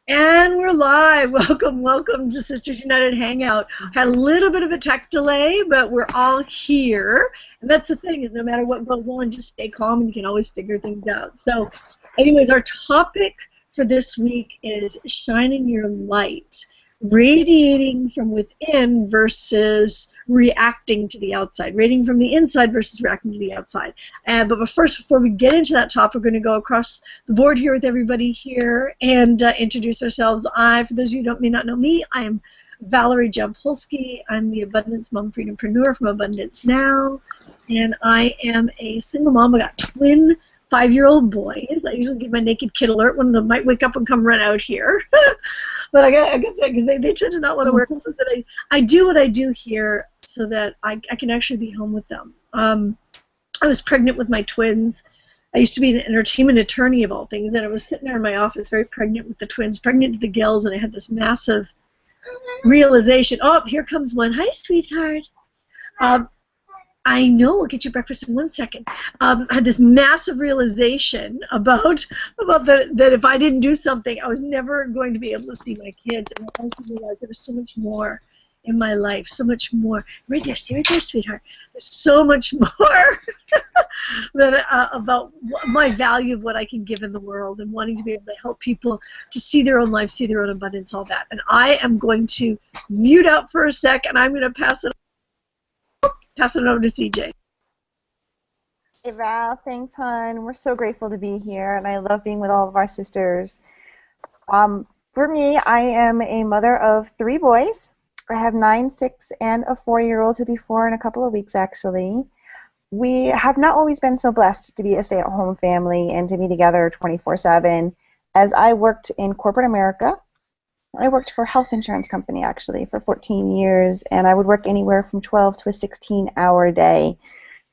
And we're live. Welcome, welcome to Sisters United Hangout. Had a little bit of a tech delay, but we're all here. And that's the thing, is no matter what goes on, just stay calm and you can always figure things out. So anyways, our topic for this week is shining your light. Radiating from within versus reacting to the outside. Radiating from the inside versus reacting to the outside. But first, before we get into that topic, we're going to go across the board here with everybody here and introduce ourselves. For those of you who may not know me, I am Valerie Jampolsky. I'm the Abundance Mom Freedompreneur from Abundance Now, and I am a single mom. I got twin 5-year-old boys. I usually give my naked kid alert. One of them might wake up and come run out here. But I got that because they tend to not want to wear clothes. That I do what I do here so that I can actually be home with them. I was pregnant with my twins. I used to be an entertainment attorney of all things, and I was sitting there in my office very pregnant with the twins, pregnant to the gills, and I had this massive realization. Oh, here comes one. Hi, sweetheart. I know, I'll get you breakfast in 1 second. I had this massive realization about that if I didn't do something, I was never going to be able to see my kids. And I also realized there was so much more in my life, so much more. Right there, stay right there, sweetheart. There's so much more about my value of what I can give in the world and wanting to be able to help people to see their own life, see their own abundance, all that. And I am going to mute out for a sec, and I'm going to pass it over to CJ. Hey Val, thanks hon. We're so grateful to be here, and I love being with all of our sisters. For me, I am a mother of 3 boys. I have 9, 6, and a 4-year-old who'll be 4 in a couple of weeks actually. We have not always been so blessed to be a stay-at-home family and to be together 24/7. As I worked in corporate America, I worked for a health insurance company actually for 14 years, and I would work anywhere from 12 to a 16-hour day.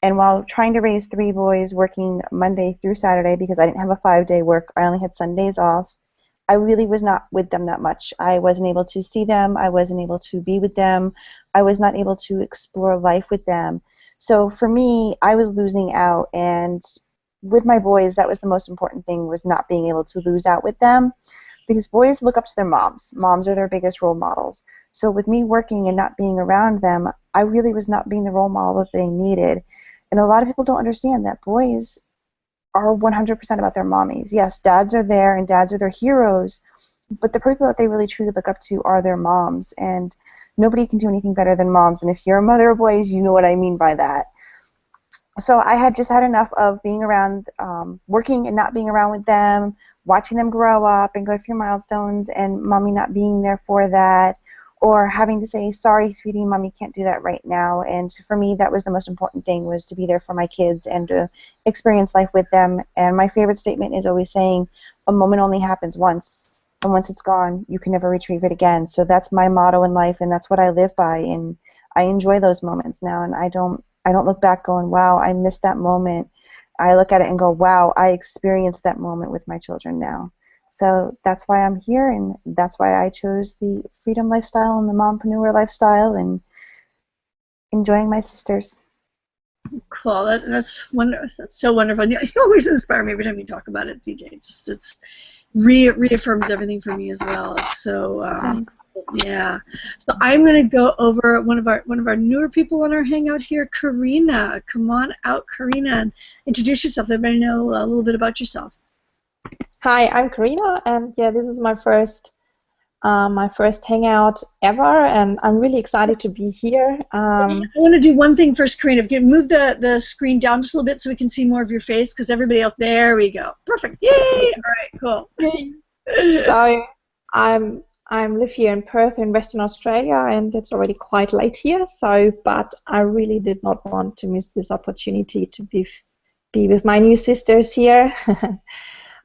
And while trying to raise 3 boys, working Monday through Saturday because I didn't have a 5-day work, I only had Sundays off, I really was not with them that much. I wasn't able to see them. I wasn't able to be with them. I was not able to explore life with them. So for me, I was losing out, and with my boys, that was the most important thing, was not being able to lose out with them. Because boys look up to their moms. Moms are their biggest role models. So with me working and not being around them, I really was not being the role model that they needed. And a lot of people don't understand that boys are 100% about their mommies. Yes, dads are there and dads are their heroes, but the people that they really truly look up to are their moms. And nobody can do anything better than moms. And if you're a mother of boys, you know what I mean by that. So I had just had enough of being around, working and not being around with them, watching them grow up and go through milestones and mommy not being there for that, or having to say, sorry, sweetie, mommy can't do that right now. And for me, that was the most important thing, was to be there for my kids and to experience life with them. And my favorite statement is always saying, a moment only happens once, and once it's gone, you can never retrieve it again. So that's my motto in life, and that's what I live by, and I enjoy those moments now, and I don't look back going, wow, I missed that moment. I look at it and go, wow, I experienced that moment with my children now. So that's why I'm here, and that's why I chose the freedom lifestyle and the mompreneur lifestyle and enjoying my sisters. Cool. That's wonderful. That's so wonderful. You always inspire me every time you talk about it, CJ. It's reaffirms everything for me as well. So yeah. So I'm going to go over one of our newer people on our hangout here, Karina. Come on out, Karina, and introduce yourself. Let everybody know a little bit about yourself. Hi, I'm Karina, and yeah, this is my first hangout ever, and I'm really excited to be here. I want to do one thing first, Karina. If you can move the screen down just a little bit so we can see more of your face, because everybody else, there we go. Perfect. Yay! All right, cool. So I live here in Perth in Western Australia, and it's already quite late here. But I really did not want to miss this opportunity to be with my new sisters here.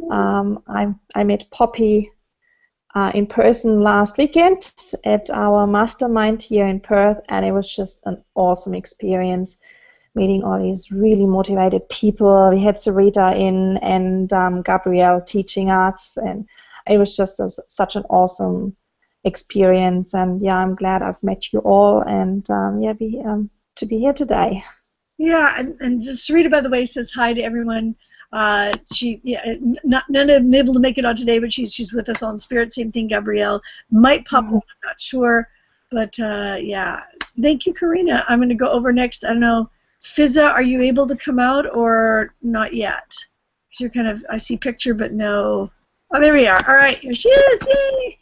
I met Poppy in person last weekend at our mastermind here in Perth, and it was just an awesome experience meeting all these really motivated people. We had Sarita in and Gabrielle teaching us, and it was just such an awesome experience. And yeah, I'm glad I've met you all, and to be here today. Yeah, and Sarita, by the way, says hi to everyone None of them able to make it on today, but she's with us on Spirit. Same thing, Gabrielle might pop up. I'm not sure, but yeah. Thank you, Karina. I'm going to go over next. I don't know, Fizza, are you able to come out or not yet? Because you're kind of, I see picture, but no. Oh, there we are. All right, here she is. Yay!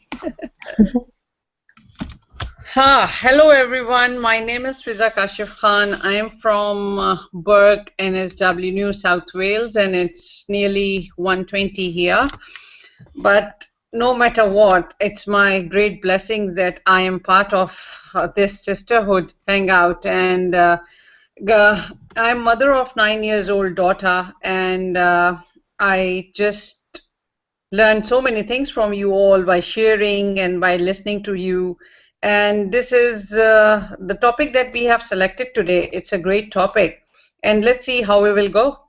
Hello everyone, my name is Fiza Kashif Khan. I am from Burke, NSW, New South Wales, and it's nearly 1:20 here. But no matter what, it's my great blessings that I am part of this sisterhood hangout. And I'm mother of 9-year-old daughter, and I just learned so many things from you all by sharing and by listening to you. And this is the topic that we have selected today. It's a great topic, and let's see how we will go.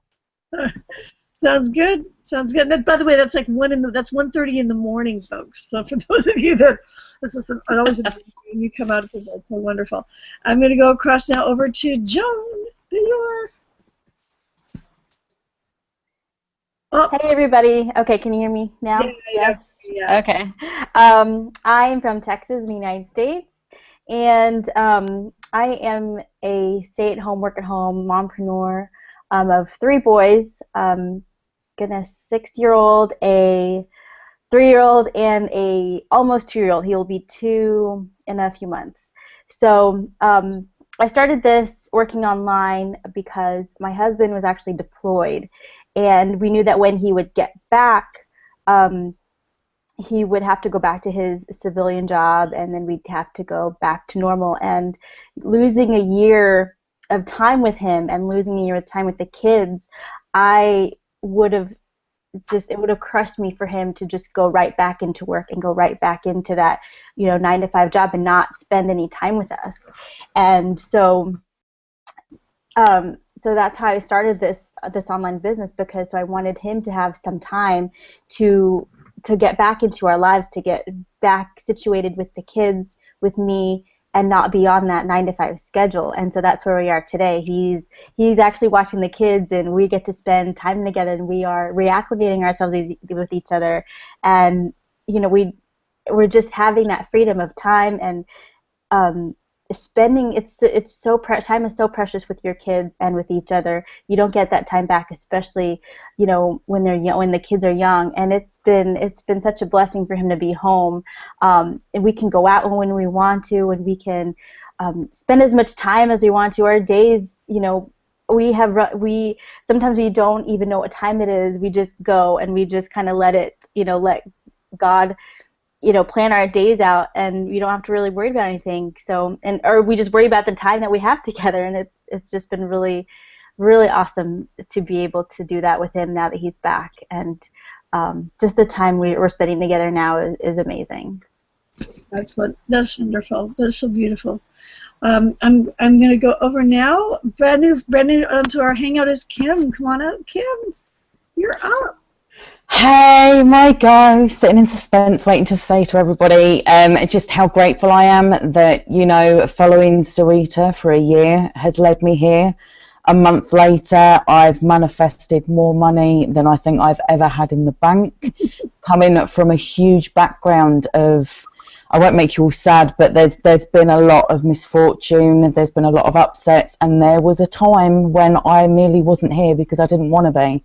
Sounds good. Sounds good. That, by the way, that's like 1:30 in the morning, folks. So for those of you that this is always when you come out because that's so wonderful. I'm going to go across now over to Joan. There you are. Oh. Hey everybody. Okay, can you hear me now? Yeah, yes. Yeah. Okay. I'm from Texas in the United States, and I am a stay-at-home, work-at-home mompreneur of 3 boys. Goodness, 6-year-old, a 3-year-old, and a almost 2-year-old. He'll be 2 in a few months. So I started this working online because my husband was actually deployed, and we knew that when he would get back, he would have to go back to his civilian job, and then we'd have to go back to normal. And losing a year of time with him and losing a year of time with the kids, it would have crushed me for him to just go right back into work and go right back into that 9-to-5 job and not spend any time with us. And so that's how I started this online business, because I wanted him to have some time to get back into our lives, to get back situated with the kids, with me, and not be on that 9-to-5 schedule. And so that's where we are today. He's actually watching the kids, and we get to spend time together, and we are reacclimating ourselves with each other. And we're just having that freedom of time and spending. Time is so precious with your kids and with each other. You don't get that time back, especially when the kids are young. And it's been such a blessing for him to be home, and we can go out when we want to, and we can spend as much time as we want to. Our days, sometimes we don't even know what time it is. We just go, and we just kind of let God plan our days out, and we don't have to really worry about anything. Or we just worry about the time that we have together, and it's just been really, really awesome to be able to do that with him now that he's back. And just the time we're spending together now is amazing. That's wonderful. That's so beautiful. I'm going to go over now. Brand new onto our hangout is Kim. Come on up, Kim. You're up. Hey, my go, sitting in suspense, waiting to say to everybody just how grateful I am that, following Sarita for a year has led me here. A month later, I've manifested more money than I think I've ever had in the bank, coming from a huge background of, I won't make you all sad, but there's been a lot of misfortune, there's been a lot of upsets, and there was a time when I nearly wasn't here because I didn't want to be.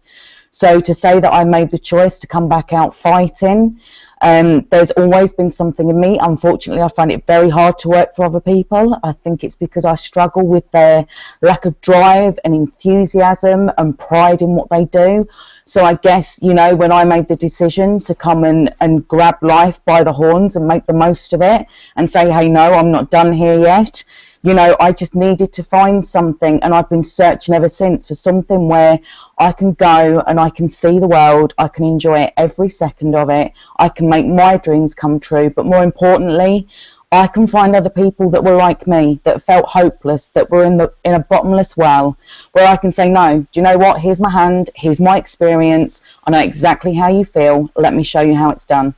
So to say that I made the choice to come back out fighting, there's always been something in me. Unfortunately, I find it very hard to work for other people. I think it's because I struggle with their lack of drive and enthusiasm and pride in what they do. So I guess, when I made the decision to come and grab life by the horns and make the most of it and say, hey, no, I'm not done here yet. I just needed to find something, and I've been searching ever since for something where I can go and I can see the world, I can enjoy it every second of it, I can make my dreams come true, but more importantly, I can find other people that were like me, that felt hopeless, that were in a bottomless well, where I can say, no, do you know what, here's my hand, here's my experience, I know exactly how you feel, let me show you how it's done.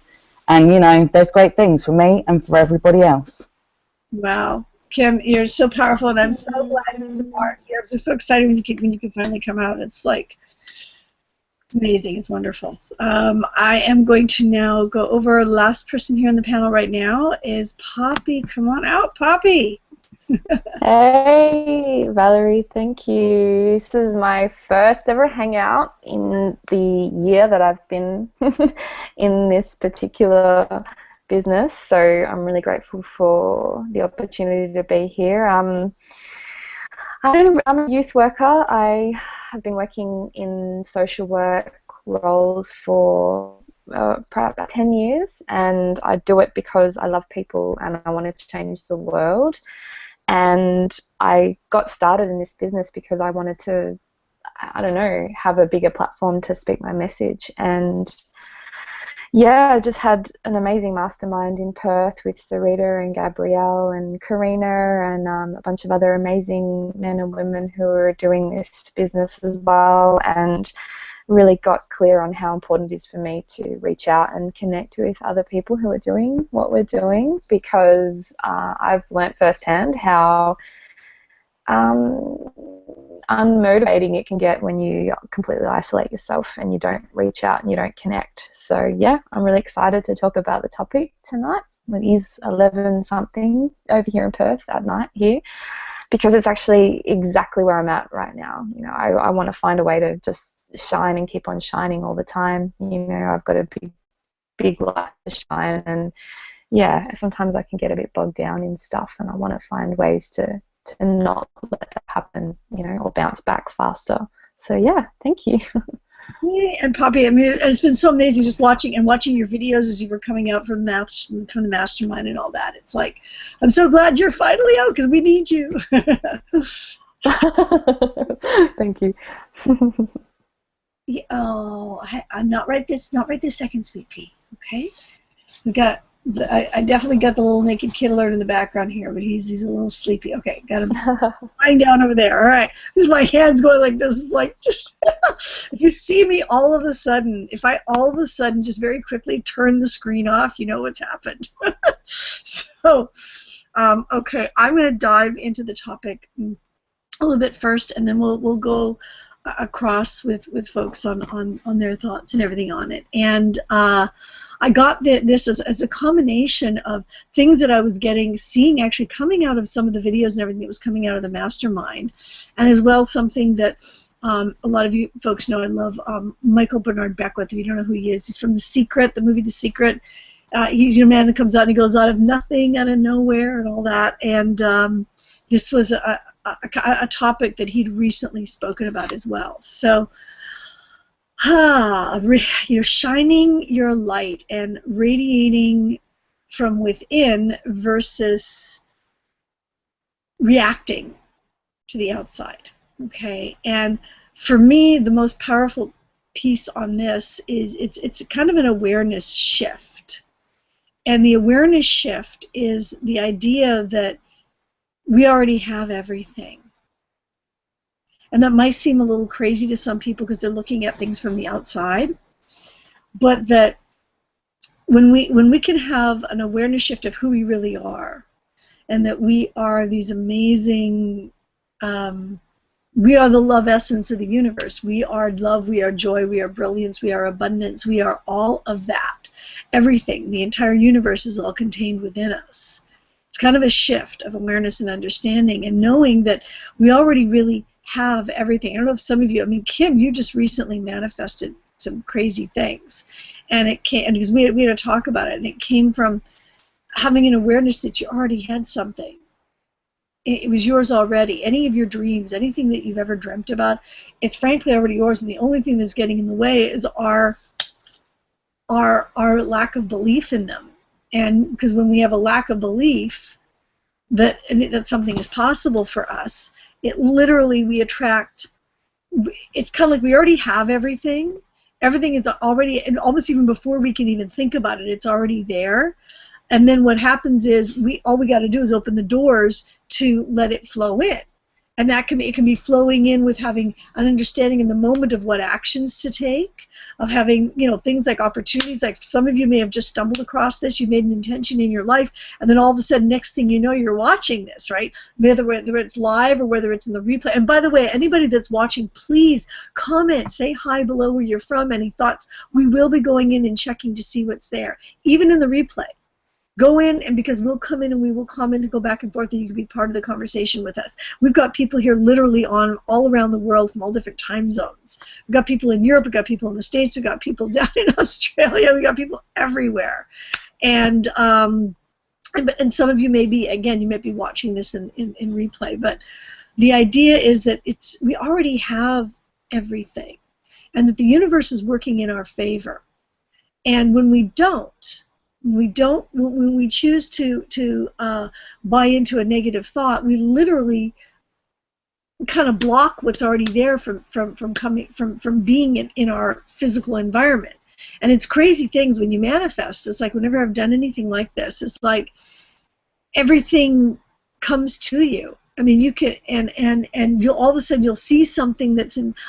And, there's great things for me and for everybody else. Wow. Kim, you're so powerful, and I'm so glad you're part. I'm just so excited when you can finally come out. It's like, Amazing. It's wonderful. I am going to now go over. Last person here on the panel right now is Poppy. Come on out, Poppy. Hey, Valerie, thank you. This is my first ever hangout in the year that I've been in this particular business, so I'm really grateful for the opportunity to be here. I'm a youth worker. I have been working in social work roles for probably about 10 years, and I do it because I love people and I want to change the world. And I got started in this business because I wanted to, I don't know, have a bigger platform to speak my message. And yeah, I just had an amazing mastermind in Perth with Sarita and Gabrielle and Karina and a bunch of other amazing men and women who are doing this business as well, and really got clear on how important it is for me to reach out and connect with other people who are doing what we're doing, because I've learnt firsthand how unmotivating it can get when you completely isolate yourself and you don't reach out and you don't connect. So yeah, I'm really excited to talk about the topic tonight. It is 11 something over here in Perth at night here, because it's actually exactly where I'm at right now. You know, I want to find a way to just shine and keep on shining all the time. You know, I've got a big light to shine, and yeah, sometimes I can get a bit bogged down in stuff, and I want to find ways to not let that happen, you know, or bounce back faster. So yeah, thank you. And Poppy, I mean, it's been so amazing just watching your videos as you were coming out from the mastermind and all that. It's like, I'm so glad you're finally out because we need you. Thank you. Yeah, I'm not right this second, sweet pea. Okay, we got. I definitely got the little naked kid alert in the background here, but he's a little sleepy. Okay, got him lying down over there. All right, this is my hands going like this, like just. If you see me all of a sudden, if I all of a sudden just very quickly turn the screen off, you know what's happened. So, okay, I'm going to dive into the topic a little bit first, and then we'll go across with folks on their thoughts and everything on it. And I got this as a combination of things that I was seeing actually coming out of some of the videos and everything that was coming out of the mastermind, and as well something that a lot of you folks know I love, Michael Bernard Beckwith. If you don't know who he is, he's from The Secret, the movie The Secret. He's a man that comes out and he goes out of nothing, out of nowhere, and all that. And this was a topic that he'd recently spoken about as well. So, shining your light and radiating from within versus reacting to the outside. Okay, and for me, the most powerful piece on this is it's kind of an awareness shift, and the awareness shift is the idea that we already have everything. And that might seem a little crazy to some people because they're looking at things from the outside, but that when we can have an awareness shift of who we really are, and that we are these amazing, we are the love essence of the universe. We are love, we are joy, we are brilliance, we are abundance, we are all of that. Everything, the entire universe is all contained within us. It's kind of a shift of awareness and understanding, and knowing that we already really have everything. I don't know if some of you, I mean, Kim, you just recently manifested some crazy things, and it came, and because we had to talk about it, and it came from having an awareness that you already had something. It was yours already. Any of your dreams, anything that you've ever dreamt about, it's frankly already yours, and the only thing that's getting in the way is our lack of belief in them. And because when we have a lack of belief that something is possible for us, it literally, we attract, it's kind of like we already have everything. Everything is already, and almost even before we can even think about it, it's already there. And then what happens is all we got to do is open the doors to let it flow in. And that it can be flowing in with having an understanding in the moment of what actions to take, of having, things like opportunities. Like some of you may have just stumbled across this, you made an intention in your life, and then all of a sudden, next thing you know, you're watching this, right? Whether it's live or whether it's in the replay. And by the way, anybody that's watching, please comment, say hi below where you're from, any thoughts. We will be going in and checking to see what's there, even in the replay. Go in, and because we'll come in and we will comment and go back and forth, and you can be part of the conversation with us. We've got people here literally on all around the world from all different time zones. We've got people in Europe, we've got people in the States, we've got people down in Australia, we've got people everywhere. And some of you may be, again, you might be watching this in replay, but the idea is that we already have everything, and that the universe is working in our favor. And when we choose to buy into a negative thought, we literally kind of block what's already there from being in our physical environment. And it's crazy things when you manifest. It's like whenever I've done anything like this, it's like everything comes to you. I mean, you can, and you'll all of a sudden you'll see something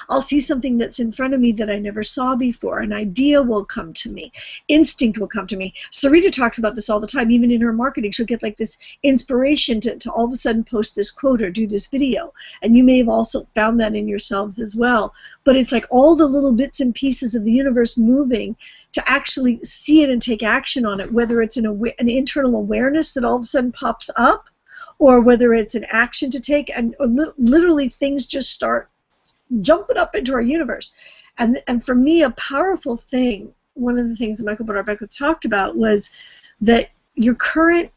I'll see something that's in front of me that I never saw before. An idea will come to me. Instinct will come to me. Sarita talks about this all the time. Even in her marketing, she'll get like this inspiration to all of a sudden post this quote or do this video. And you may have also found that in yourselves as well. But it's like all the little bits and pieces of the universe moving to actually see it and take action on it, whether it's an internal awareness that all of a sudden pops up, or whether it's an action to take, and literally things just start jumping up into our universe. And for me, a powerful thing, one of the things that Michael Bernard Beckwith talked about was that your current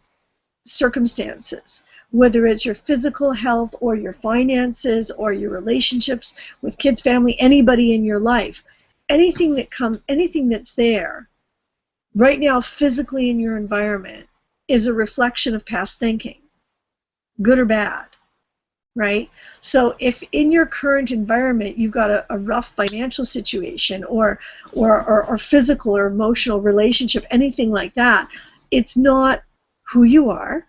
circumstances, whether it's your physical health or your finances or your relationships with kids, family, anybody in your life, anything that's there right now physically in your environment is a reflection of past thinking. Good or bad, right? So if in your current environment you've got a rough financial situation or physical or emotional relationship, anything like that, it's not who you are.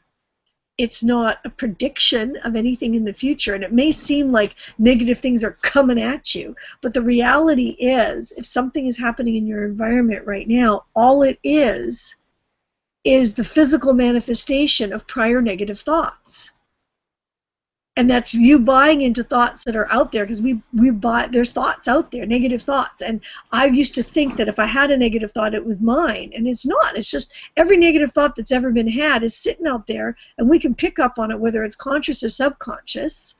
It's not a prediction of anything in the future. And it may seem like negative things are coming at you, but the reality is, if something is happening in your environment right now, all it is the physical manifestation of prior negative thoughts. And that's you buying into thoughts that are out there, because there's thoughts out there, negative thoughts. And I used to think that if I had a negative thought, it was mine. And it's not. It's just every negative thought that's ever been had is sitting out there, and we can pick up on it, whether it's conscious or subconscious.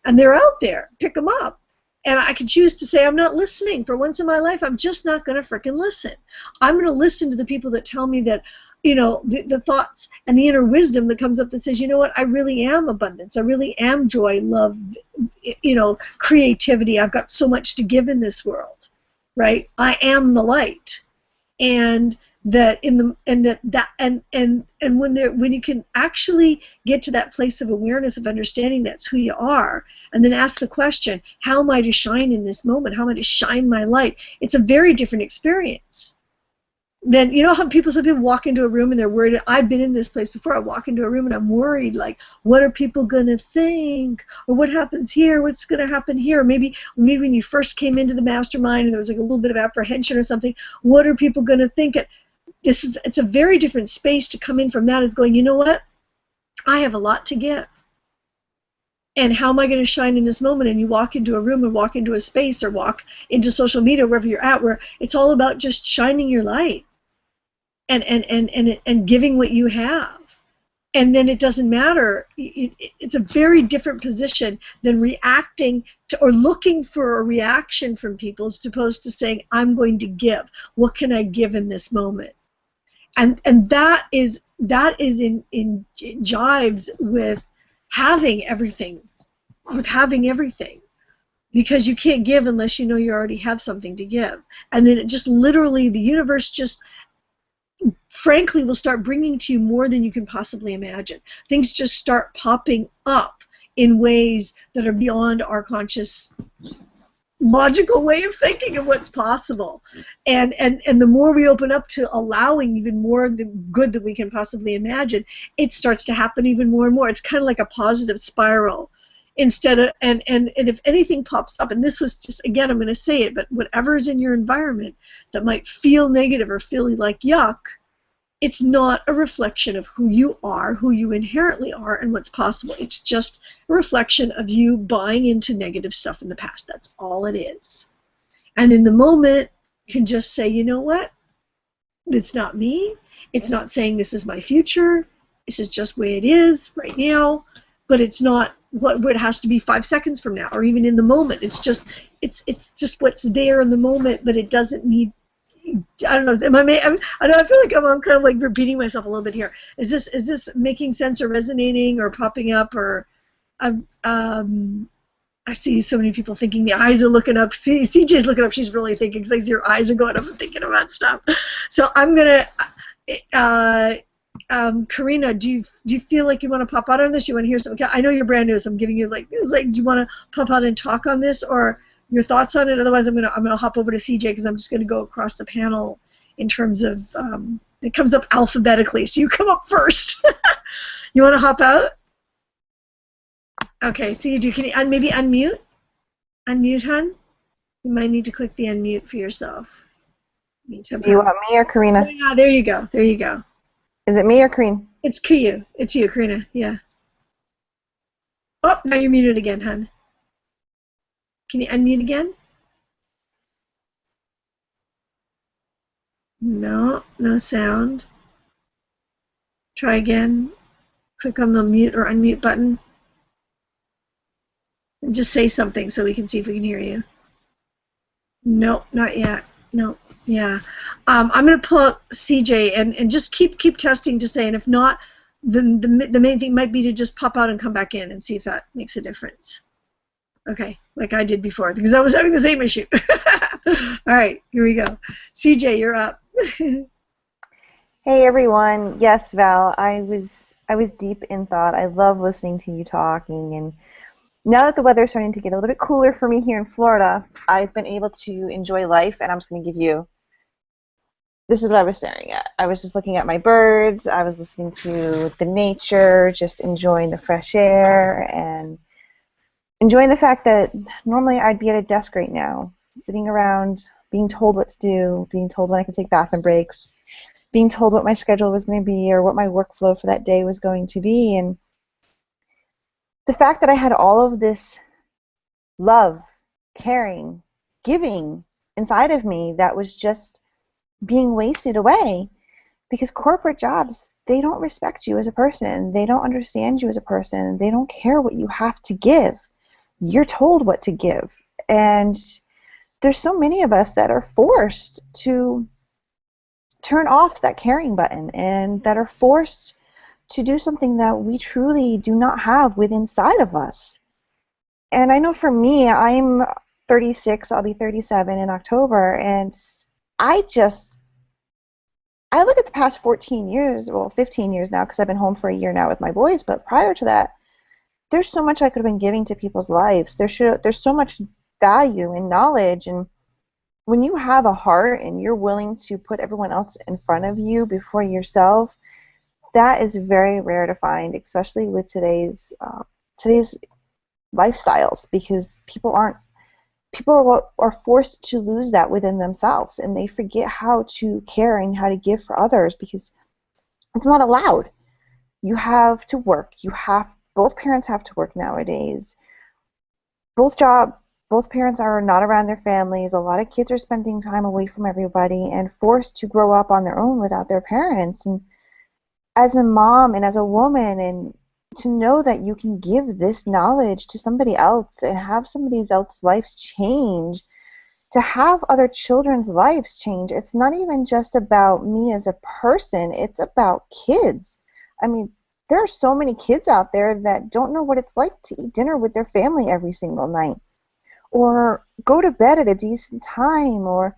And they're out there. Pick them up. And I can choose to say, I'm not listening. For once in my life, I'm just not going to frickin' listen. I'm going to listen to the people that tell me that, the thoughts and the inner wisdom that comes up that says, you know what, I really am abundance. I really am joy, love, creativity. I've got so much to give in this world, right? I am the light. And that when you can actually get to that place of awareness, of understanding that's who you are, and then ask the question, how am I to shine in this moment? How am I to shine my light? It's a very different experience. Then, how some people walk into a room and they're worried. I've been in this place before. I walk into a room and I'm worried, like, what are people going to think? Or what happens here? What's going to happen here? Maybe when you first came into the mastermind and there was like a little bit of apprehension or something, what are people going to think? It's a very different space to come in from that, as going, you know what? I have a lot to give. And how am I going to shine in this moment? And you walk into a room or walk into a space or walk into social media, wherever you're at, where it's all about just shining your light. And giving what you have. And then it doesn't matter. It's a very different position than reacting to or looking for a reaction from people, as opposed to saying, I'm going to give. What can I give in this moment? And that is in jives with having everything. Because you can't give unless you know you already have something to give. And then it just literally, the universe just frankly will start bringing to you more than you can possibly imagine. Things just start popping up in ways that are beyond our conscious logical way of thinking of what's possible. And the more we open up to allowing even more of the good that we can possibly imagine, it starts to happen even more and more. It's kind of like a positive spiral. instead of, and if anything pops up, and this was just, again, I'm going to say it, but whatever is in your environment that might feel negative or feel like yuck, it's not a reflection of who you are, who you inherently are, and what's possible. It's just a reflection of you buying into negative stuff in the past. That's all it is. And in the moment, you can just say, you know what? It's not me. It's not saying this is my future. This is just the way it is right now. But it's not what it has to be 5 seconds from now, or even in the moment. It's just what's there in the moment, but it doesn't need. I don't know. I feel like I'm kind of like repeating myself a little bit here. Is this making sense or resonating or popping up or? I see so many people thinking the eyes are looking up. CJ's looking up. She's really thinking because your eyes are going up and thinking about stuff. So I'm gonna. Karina, do you feel like you want to pop out on this? You want to hear something? I know you're brand new, so I'm giving you do you want to pop out and talk on this or your thoughts on it? Otherwise, I'm gonna hop over to CJ because I'm just gonna go across the panel in terms of it comes up alphabetically, so you come up first. You want to hop out? Okay, so you do. Can you maybe unmute? Unmute, hun? You might need to click the unmute for yourself. Do you want me or Karina? Yeah, there you go. There you go. Is it me or Karina? It's you. It's you, Karina. Yeah. Oh, now you're muted again, hun. Can you unmute again? No, no sound. Try again. Click on the mute or unmute button. And just say something so we can see if we can hear you. Nope, not yet. Nope. Yeah. I'm going to pull out CJ and just keep testing to say, and if not, then the main thing might be to just pop out and come back in and see if that makes a difference. Okay, like I did before, because I was having the same issue. All right, here we go. CJ, you're up. Hey everyone. Yes, Val, I was deep in thought. I love listening to you talking, and now that the weather's starting to get a little bit cooler for me here in Florida, I've been able to enjoy life, and I'm just going to give you, this is what I was staring at. I was just looking at my birds, I was listening to the nature, just enjoying the fresh air, and enjoying the fact that normally I'd be at a desk right now, sitting around, being told what to do, being told when I could take bathroom breaks, being told what my schedule was going to be or what my workflow for that day was going to be, and the fact that I had all of this love, caring, giving inside of me that was just being wasted away because corporate jobs, they don't respect you as a person. They don't understand you as a person. They don't care what you have to give. You're told what to give. And there's so many of us that are forced to turn off that caring button and that are forced to do something that we truly do not have within inside of us. And I know for me, I'm 36, I'll be 37 in October, and I look at the past 14 years, well, 15 years now, because I've been home for a year now with my boys, but prior to that, there's so much I could have been giving to people's lives. There's so much value and knowledge, and when you have a heart and you're willing to put everyone else in front of you before yourself, that is very rare to find, especially with today's lifestyles, because people are forced to lose that within themselves, and they forget how to care and how to give for others because it's not allowed. You have to work. Both parents have to work nowadays. Both parents are not around their families. A lot of kids are spending time away from everybody and forced to grow up on their own without their parents. And as a mom and as a woman, and to know that you can give this knowledge to somebody else and have somebody else's lives change, to have other children's lives change, it's not even just about me as a person, it's about kids. I mean, there are so many kids out there that don't know what it's like to eat dinner with their family every single night, or go to bed at a decent time, or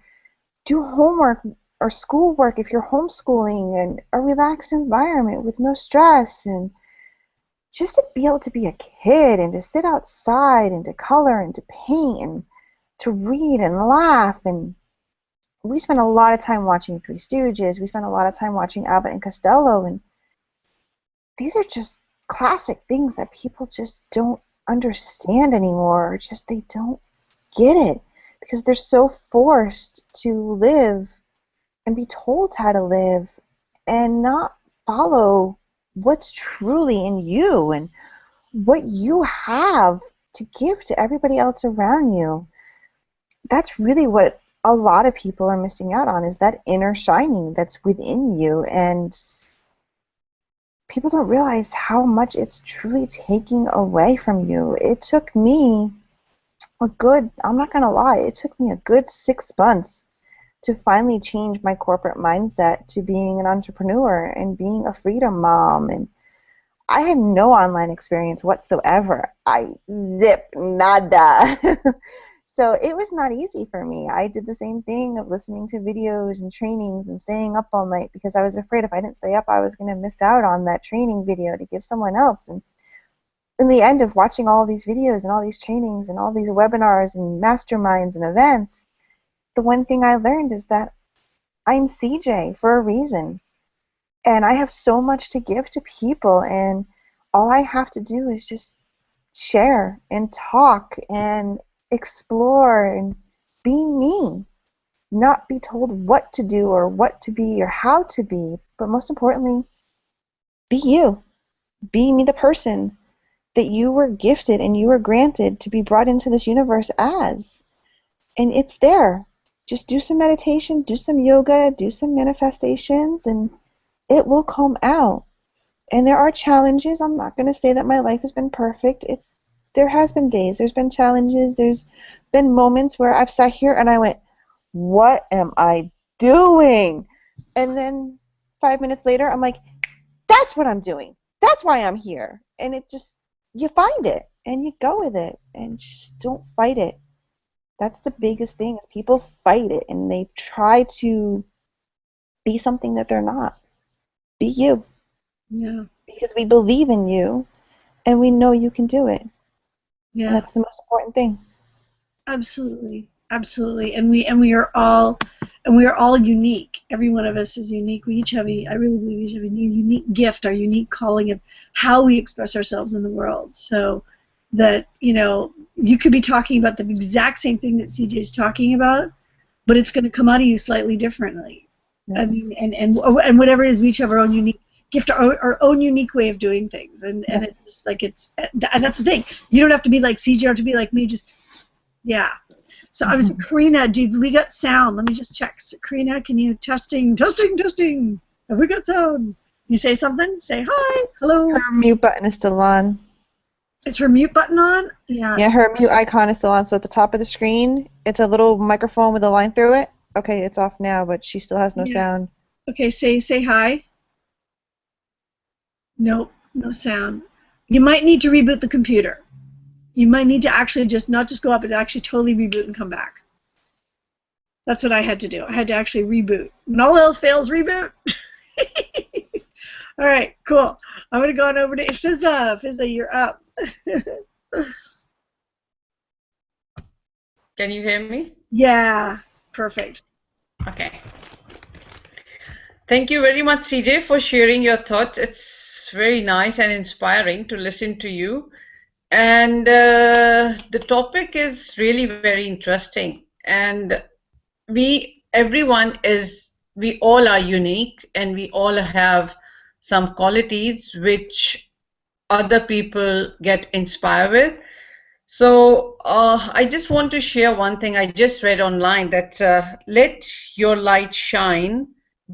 do homework or schoolwork if you're homeschooling, and a relaxed environment with no stress, and just to be able to be a kid and to sit outside and to color and to paint and to read and laugh. And we spent a lot of time watching Three Stooges. We spent a lot of time watching Abbott and Costello, and these are just classic things that people just don't understand anymore. Just they don't get it because they're so forced to live and be told how to live and not follow what's truly in you and what you have to give to everybody else around you. That's really what a lot of people are missing out on, is that inner shining that's within you. And people don't realize how much it's truly taking away from you. It took me I'm not going to lie, it took me a good 6 months to finally change my corporate mindset to being an entrepreneur and being a freedom mom. And I had no online experience whatsoever. Zip, nada. So it was not easy for me. I did the same thing of listening to videos and trainings and staying up all night because I was afraid if I didn't stay up, I was going to miss out on that training video to give someone else. And in the end of watching all these videos and all these trainings and all these webinars and masterminds and events, the one thing I learned is that I'm CJ for a reason. And I have so much to give to people, and all I have to do is just share and talk and explore and be me, not be told what to do or what to be or how to be, but most importantly, be you. Be me, the person that you were gifted and you were granted to be brought into this universe as. And it's there. Just do some meditation, do some yoga, do some manifestations, and it will come out. And there are challenges. I'm not going to say that my life has been perfect. There has been days. There's been challenges. There's been moments where I've sat here and I went, what am I doing? And then 5 minutes later, I'm like, that's what I'm doing. That's why I'm here. And it just, you find it and you go with it and just don't fight it. That's the biggest thing, is people fight it and they try to be something that they're not. Be you. Yeah. Because we believe in you and we know you can do it. Yeah. And that's the most important thing. Absolutely. Absolutely. And we are all unique. Every one of us is unique. We each have I really believe we each have a unique gift, our unique calling of how we express ourselves in the world. So that, you could be talking about the exact same thing that CJ is talking about, but it's going to come out of you slightly differently. Mm-hmm. I mean, and whatever it is, we each have our own unique gift, our own unique way of doing things. And it's just like, and that's the thing. You don't have to be like CJ or to be like me. Yeah. So I was, Karina, we got sound? Let me just check. So, Karina, can you testing? Have we got sound? You say something? Say hi, hello. Her mute button is still on. Is her mute button on? Yeah. Yeah, her mute icon is still on. So at the top of the screen, it's a little microphone with a line through it. Okay, it's off now, but she still has no sound. Okay, say hi. Nope, no sound. You might need to reboot the computer. You might need to actually not just go up, but actually totally reboot and come back. That's what I had to do. I had to actually reboot. When all else fails, reboot. All right, cool. I'm going to go on over to Fizza. Fizza, you're up. Can you hear me? Yeah, perfect. Okay. Thank you very much, CJ, for sharing your thoughts. It's very nice and inspiring to listen to you. And the topic is really very interesting. And we all are unique, and we all have some qualities which other people get inspired with. So I just want to share one thing I just read online, that let your light shine,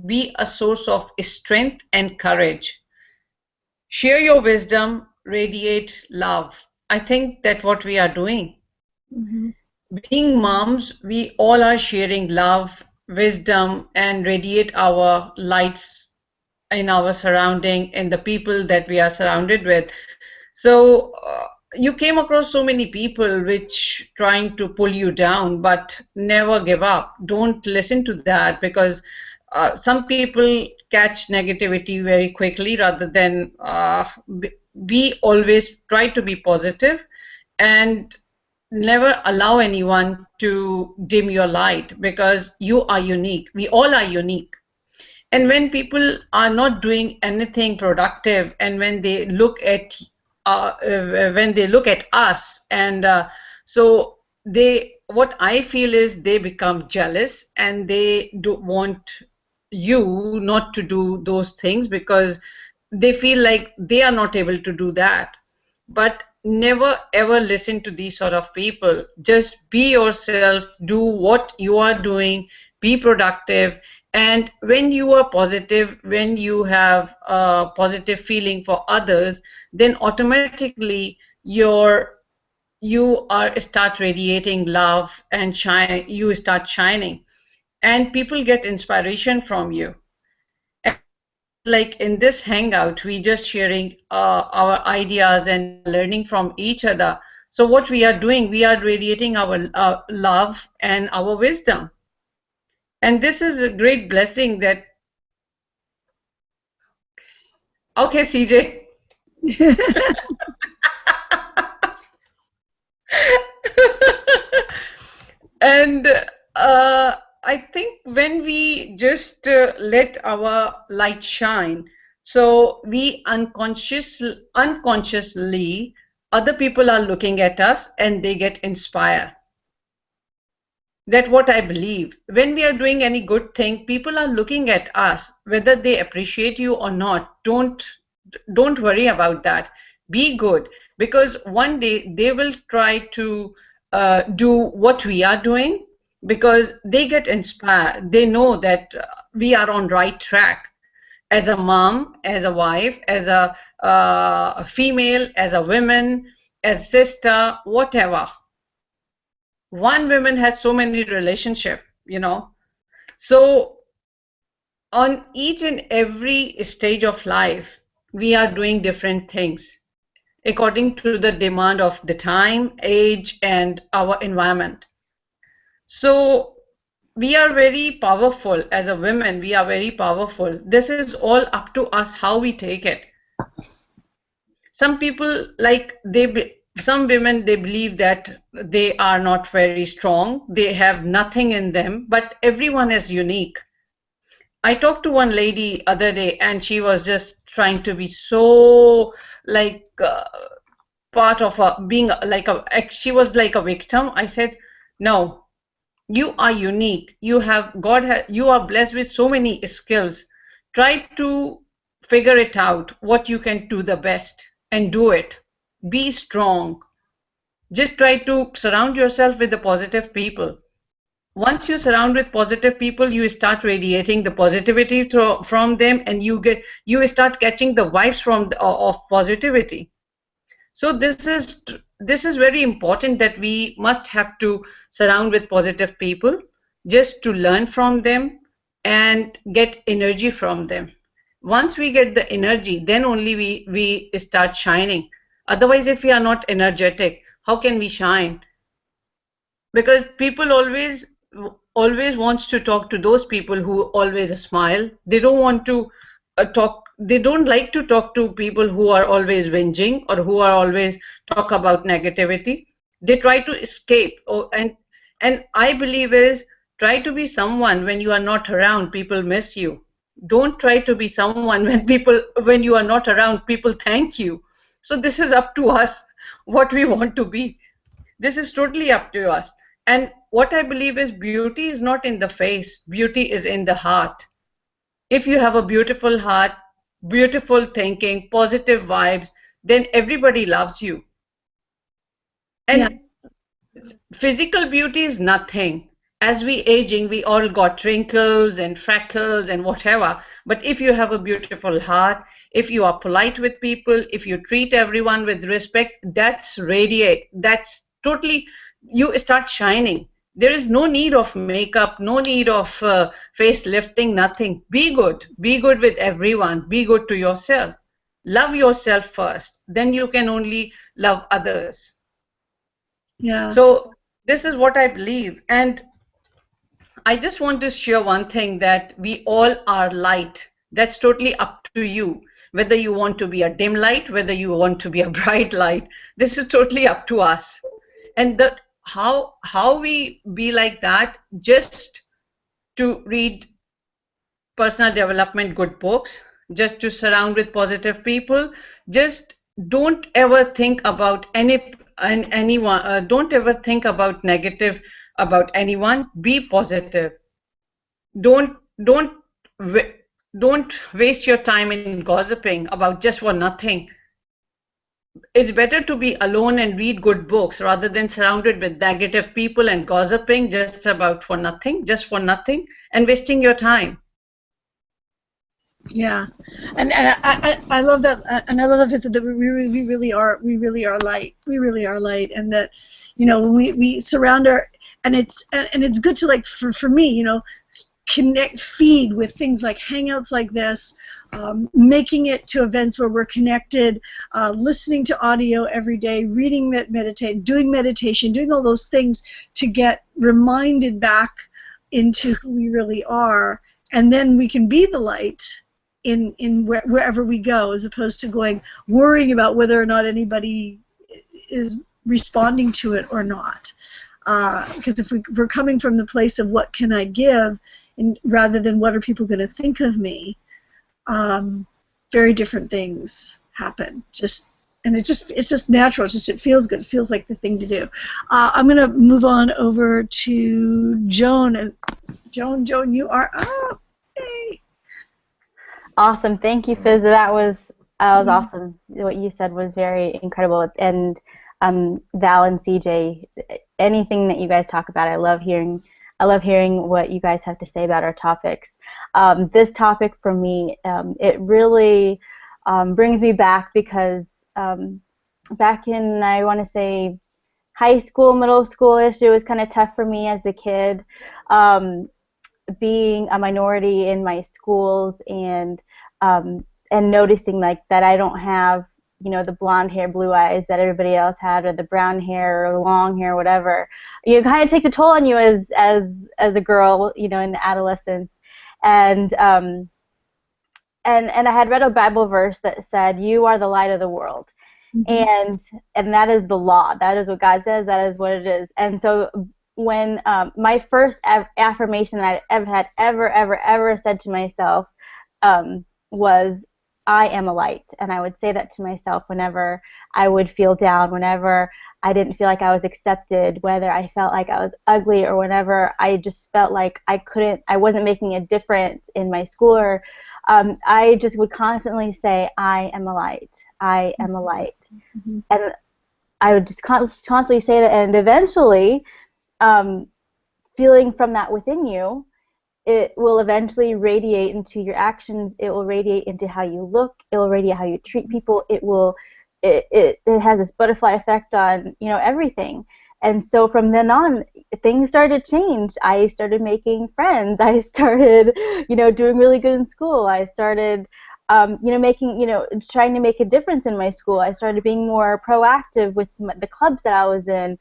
be a source of strength and courage. Share your wisdom, radiate love. I think that's what we are doing. Mm-hmm. Being moms, we all are sharing love, wisdom, and radiate our lights in our surrounding and the people that we are surrounded with. So you came across so many people which trying to pull you down, but never give up. Don't listen to that, because some people catch negativity very quickly, rather than we always try to be positive and never allow anyone to dim your light, because you are unique. We all are unique. And when people are not doing anything productive, and when they look at when they look at us, and so what I feel is they become jealous, and they do want you not to do those things because they feel like they are not able to do that. But never ever listen to these sort of people. Just be yourself, do what you are doing, be productive. And when you are positive, when you have a positive feeling for others, then automatically you are start radiating love and shine, you start shining, and people get inspiration from you. Like in this hangout, we just sharing our ideas and learning from each other. So what we are doing, we are radiating our love and our wisdom. And this is a great blessing that, okay, CJ. And I think when we just let our light shine, so we unconsciously, other people are looking at us and they get inspired. That's what I believe. When we are doing any good thing, people are looking at us, whether they appreciate you or not. Don't worry about that. Be good, because one day they will try to do what we are doing, because they get inspired. They know that we are on right track. As a mom, as a wife, as a female, as a woman, as sister, whatever. One woman has so many relationship, so on each and every stage of life we are doing different things according to the demand of the time, age, and our environment. So we are very powerful. As a woman, we are very powerful. This is all up to us how we take it. Some people, like some women, they believe that they are not very strong, they have nothing in them, but everyone is unique. I talked to one lady other day, and she was just trying to be so like part of being like she was like a victim. I said, no, you are unique. You are blessed with so many skills. Try to figure it out what you can do the best and do it. Be strong. Just try to surround yourself with the positive people. Once you surround with positive people, you start radiating the positivity from them, and you start catching the vibes of positivity. So this is very important, that we must have to surround with positive people just to learn from them and get energy from them. Once we get the energy, then only we start shining. Otherwise, if we are not energetic, how can we shine? Because people always wants to talk to those people who always smile. They don't want to they don't like to talk to people who are always whinging or who are always talk about negativity. They try to escape. And I believe is, try to be someone when you are not around, people miss you. Don't try to be someone when you are not around, people thank you. So this is up to us what we want to be. This is totally up to us. And what I believe is, beauty is not in the face, beauty is in the heart. If you have a beautiful heart, beautiful thinking, positive vibes, then everybody loves you. And physical beauty is nothing. As we aging, we all got wrinkles and freckles and whatever. But if you have a beautiful heart, if you are polite with people, if you treat everyone with respect, that's radiate. That's totally, you start shining. There is no need of makeup, no need of face lifting, nothing. Be good. Be good with everyone. Be good to yourself. Love yourself first. Then you can only love others. Yeah. So this is what I believe. And I just want to share one thing, that we all are light. That's totally up to you. Whether you want to be a dim light, whether you want to be a bright light, this is totally up to us. And how we be like that, just to read personal development good books, just to surround with positive people, just don't ever think about anyone. Don't ever think about negative about anyone. Be positive. Don't don't wa- don't waste your time in gossiping about just for nothing. It's better to be alone and read good books rather than surrounded with negative people and gossiping just for nothing, and wasting your time. Yeah, and I love that, and I love the fact that we really are light. We really are light, and that, when we surround our, and it's good to, like, for me, feed with things like hangouts like this, making it to events where we're connected, listening to audio every day, reading, doing meditation, doing all those things to get reminded back into who we really are, and then we can be the light wherever we go, as opposed to worrying about whether or not anybody is responding to it or not. Because if we're coming from the place of what can I give, rather than what are people going to think of me, very different things happen. It's just natural. It feels good. It feels like the thing to do. I'm going to move on over to Joan. And Joan, you are up. Yay. Awesome. Thank you, Fizz. That was awesome. What you said was very incredible. And Val and CJ, anything that you guys talk about, I love hearing what you guys have to say about our topics. This topic for me, it really brings me back, because back in, I want to say, high school, middle school-ish, it was kind of tough for me as a kid, being a minority in my schools, and noticing like that I don't have, the blonde hair, blue eyes that everybody else had, or the brown hair or long hair, whatever. It kind of takes a toll on you as a girl, in adolescence. And I had read a Bible verse that said, "You are the light of the world." Mm-hmm. And that is the law. That is what God says. That is what it is. And so when my first affirmation that I had ever said to myself was, "I am a light." And I would say that to myself whenever I would feel down, whenever I didn't feel like I was accepted, whether I felt like I was ugly, or whenever I just felt like I wasn't making a difference in my school, or I just would constantly say, "I am a light. I am a light." Mm-hmm. And I would just constantly say that, and eventually, feeling from that within you, it will eventually radiate into your actions. It will radiate into how you look. It will radiate how you treat people. It has this butterfly effect on, everything. And so from then on, things started to change. I started making friends. I started, doing really good in school. I started, trying to make a difference in my school. I started being more proactive with the clubs that I was in.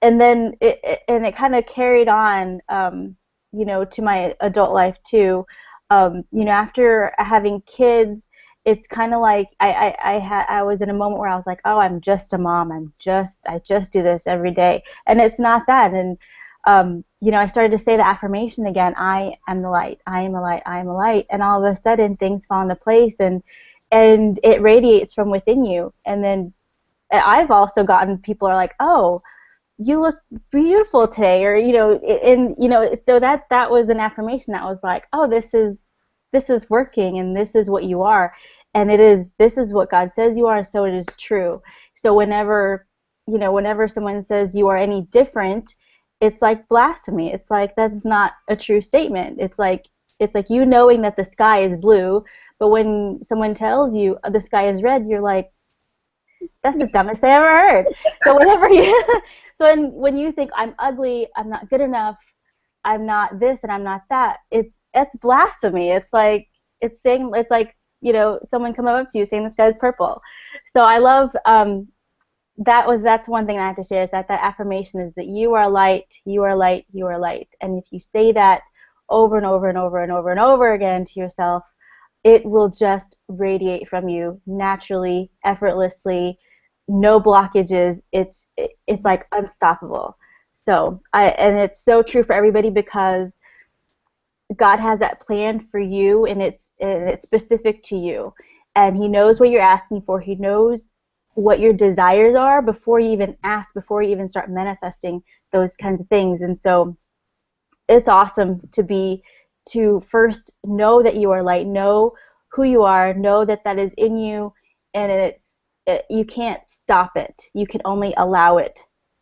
And then it kind of carried on, to my adult life too. After having kids, it's kind of like I was in a moment where I was like, "Oh, I'm just a mom. I just do this every day," and it's not that. And I started to say the affirmation again: "I am the light. I am a light. I am a light." And all of a sudden, things fall into place, and it radiates from within you. And then I've also gotten people are like, "Oh, you look beautiful today," or so that was an affirmation that was like, "Oh, this is working, and this is what you are, and this is what God says you are, so it is true." So whenever someone says you are any different, it's like blasphemy. It's like, that's not a true statement. It's like you knowing that the sky is blue, but when someone tells you the sky is red, you're like, "That's the dumbest thing I ever heard." So when you think, "I'm ugly, I'm not good enough, I'm not this and I'm not that," it's blasphemy. It's like someone coming up to you saying the sky's purple. So I love that's one thing I have to share, is that affirmation is that you are light, you are light, you are light. And if you say that over and over and over and over and over again to yourself, it will just radiate from you naturally, effortlessly, no blockages. It's like unstoppable. So and it's so true for everybody, because God has that plan for you, and it's specific to you. and he knows what you're asking for. He knows what your desires are before you even ask, before you even start manifesting those kinds of things. And so it's awesome to first know that you are light, know who you are, know that that is in you, and you can't stop it. You can only allow it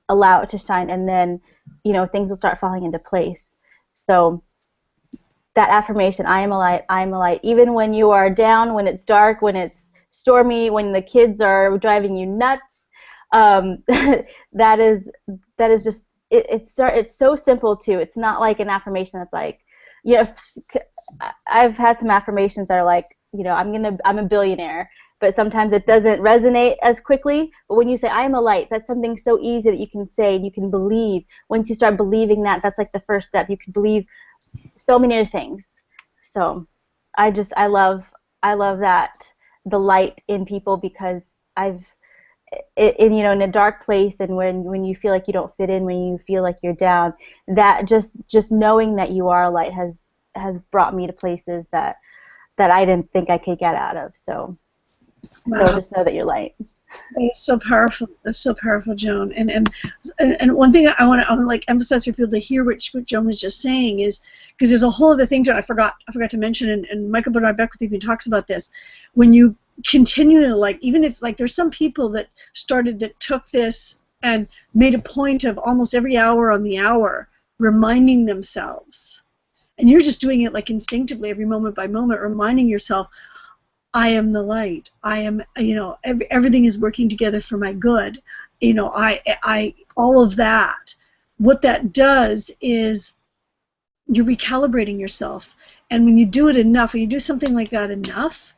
to shine, and then, you know, things will start falling into place. So that affirmation, I am a light, I am a light, even when you are down, when it's dark, when it's stormy, when the kids are driving you nuts, that is just, it's so simple too. It's not like an affirmation that's like, you know, I've had some affirmations that are like, you know, I'm a billionaire, but sometimes it doesn't resonate as quickly. But when you say I am a light, that's something so easy that you can say and you can believe. Once you start believing that, that's like the first step. You can believe so many other things. So I love that, the light in people, because in a dark place, and when you feel like you don't fit in, when you feel like you're down, that just knowing that you are a light has brought me to places that I didn't think I could get out of. So Wow. So just know that you're light. It's so powerful. It's so powerful, Joan. And one thing I want to like emphasize for people to hear what Joan was just saying is, because there's a whole other thing, Joan, I forgot to mention, and Michael Bernard Beckwith even talks about this. When you continually, like, even if, like, there's some people that took this and made a point of almost every hour on the hour reminding themselves, and you're just doing it like instinctively every moment by moment, reminding yourself, I am the light. I am, everything is working together for my good. All of that. What that does is you're recalibrating yourself. And when you do it enough, when you do something like that enough,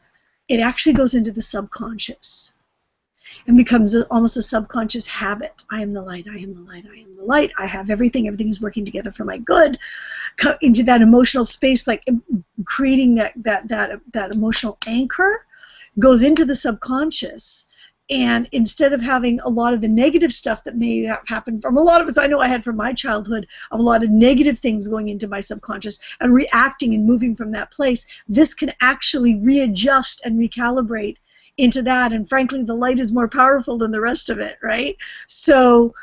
it actually goes into the subconscious and becomes almost a subconscious habit. I am the light. I am the light. I am the light. I have everything. Everything is working together for my good. Into that emotional space, like creating that emotional anchor, goes into the subconscious. And instead of having a lot of the negative stuff that may have happened from a lot of us, I know I had from my childhood, of a lot of negative things going into my subconscious and reacting and moving from that place, this can actually readjust and recalibrate into that. And frankly, the light is more powerful than the rest of it, right? So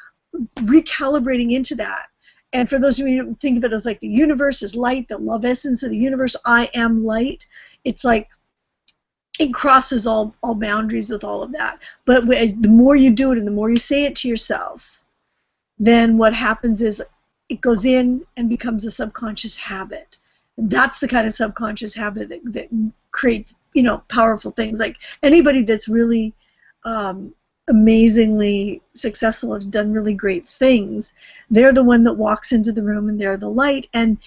recalibrating into that. And for those of you who think of it as like the universe is light, the love essence of the universe, I am light, it's like it crosses all boundaries with all of that. But the more you do it and the more you say it to yourself, then what happens is it goes in and becomes a subconscious habit. And that's the kind of subconscious habit that creates, powerful things. Like anybody that's really amazingly successful, has done really great things, they're the one that walks into the room and they're the light, and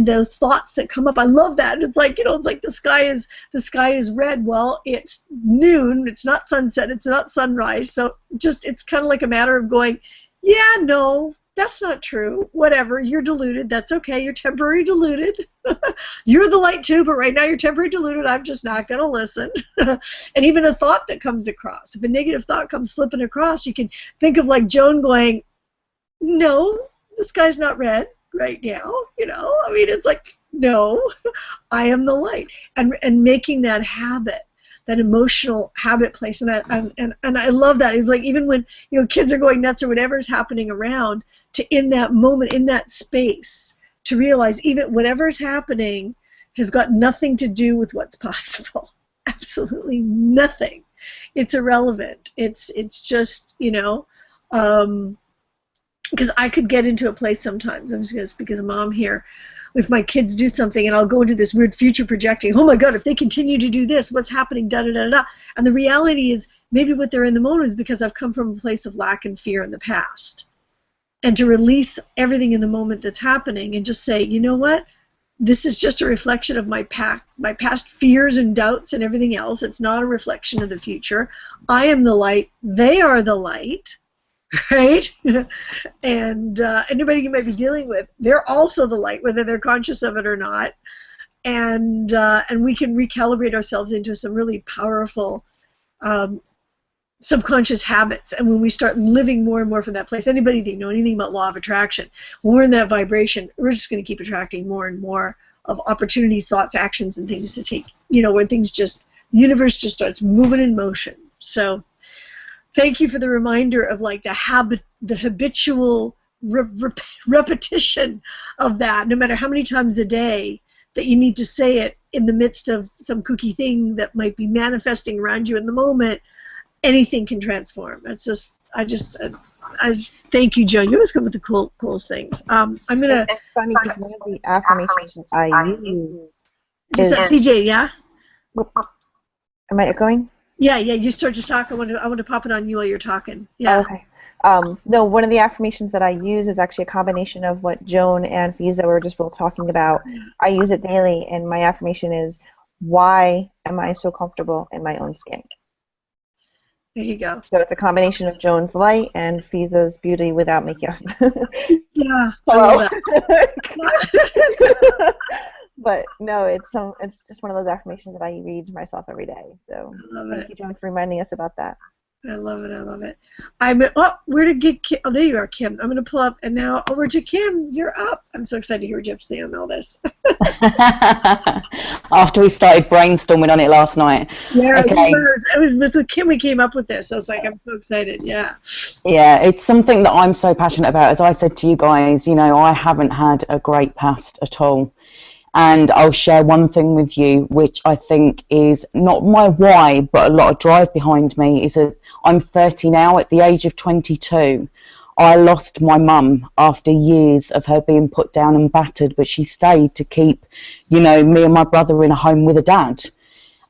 those thoughts that come up, I love that. It's like, it's like the sky is red. Well, it's noon, it's not sunset, it's not sunrise, so it's kind of like a matter of going, yeah, no, that's not true, whatever, you're deluded, that's okay, you're temporarily deluded. You're the light too, but right now you're temporarily deluded, I'm just not going to listen. And even a thought that comes across, if a negative thought comes flipping across, you can think of like Joan going, no, the sky's not red right now, it's like, no, I am the light. And making that habit, that emotional habit place, and I love that. It's like even when kids are going nuts or whatever's happening around, to in that moment, in that space, to realize even whatever's happening has got nothing to do with what's possible. Absolutely nothing. It's irrelevant. It's just because I could get into a place sometimes. I'm just going to speak as a mom here. If my kids do something and I'll go into this weird future projecting, oh my God, if they continue to do this, what's happening, da-da-da-da. And the reality is maybe what they're in the moment is because I've come from a place of lack and fear in the past. And to release everything in the moment that's happening and just say, you know what, this is just a reflection of my past fears and doubts and everything else. It's not a reflection of the future. I am the light. They are the light. Right? And anybody you might be dealing with, they're also the light, whether they're conscious of it or not. And we can recalibrate ourselves into some really powerful subconscious habits. And when we start living more and more from that place, anybody that know anything about law of attraction, when we're in that vibration, we're just going to keep attracting more and more of opportunities, thoughts, actions, and things to take, where things just universe just starts moving in motion. So thank you for the reminder of like the habitual repetition of that, no matter how many times a day that you need to say it in the midst of some kooky thing that might be manifesting around you in the moment. Anything can transform. It's just, I thank you, Joan. You always come with the coolest things. I'm gonna. It's funny because one of the affirmations I use Is that CJ? Yeah. Am I echoing? Yeah. You start to talk. I want to pop it on you while you're talking. Yeah. Oh, okay. No, one of the affirmations that I use is actually a combination of what Joan and Fiza were just both talking about. I use it daily, and my affirmation is, why am I so comfortable in my own skin? There you go. So it's a combination of Joan's light and Fiza's beauty without makeup. Yeah. Hello. But no, it's just one of those affirmations that I read to myself every day. So thank you, Joan, for reminding us about that. I love it. Where to get Kim? Oh, there you are, Kim. I'm going to pull up, and now over to Kim. You're up. I'm so excited to hear what you have to say on all this. After we started brainstorming on it last night. Yeah, okay. It was with Kim we came up with this. I was like, I'm so excited. Yeah. Yeah, it's something that I'm so passionate about. As I said to you guys, I haven't had a great past at all. And I'll share one thing with you, which I think is not my why, but a lot of drive behind me, is that I'm 30 now. At the age of 22, I lost my mum after years of her being put down and battered, but she stayed to keep, me and my brother in a home with a dad.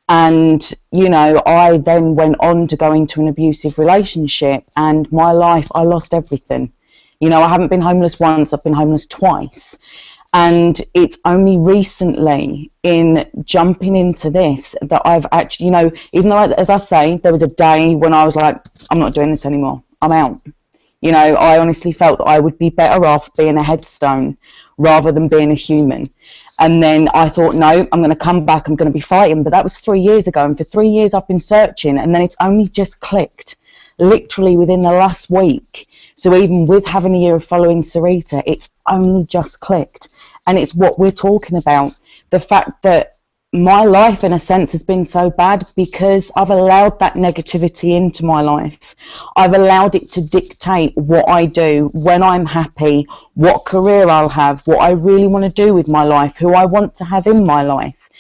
And, I then went on to go into an abusive relationship, and my life, I lost everything. I haven't been homeless once, I've been homeless twice. And it's only recently in jumping into this that I've actually, even though, as I say, there was a day when I was like, I'm not doing this anymore. I'm out. I honestly felt that I would be better off being a headstone rather than being a human. And then I thought, no, I'm going to come back. I'm going to be fighting. But that was 3 years ago. And for 3 years, I've been searching. And then it's only just clicked, literally within the last week. So even with having a year of following Sarita, it's only just clicked. And it's what we're talking about. The fact that my life, in a sense, has been so bad because I've allowed that negativity into my life. I've allowed it to dictate what I do, when I'm happy, what career I'll have, what I really want to do with my life, who I want to have in my life.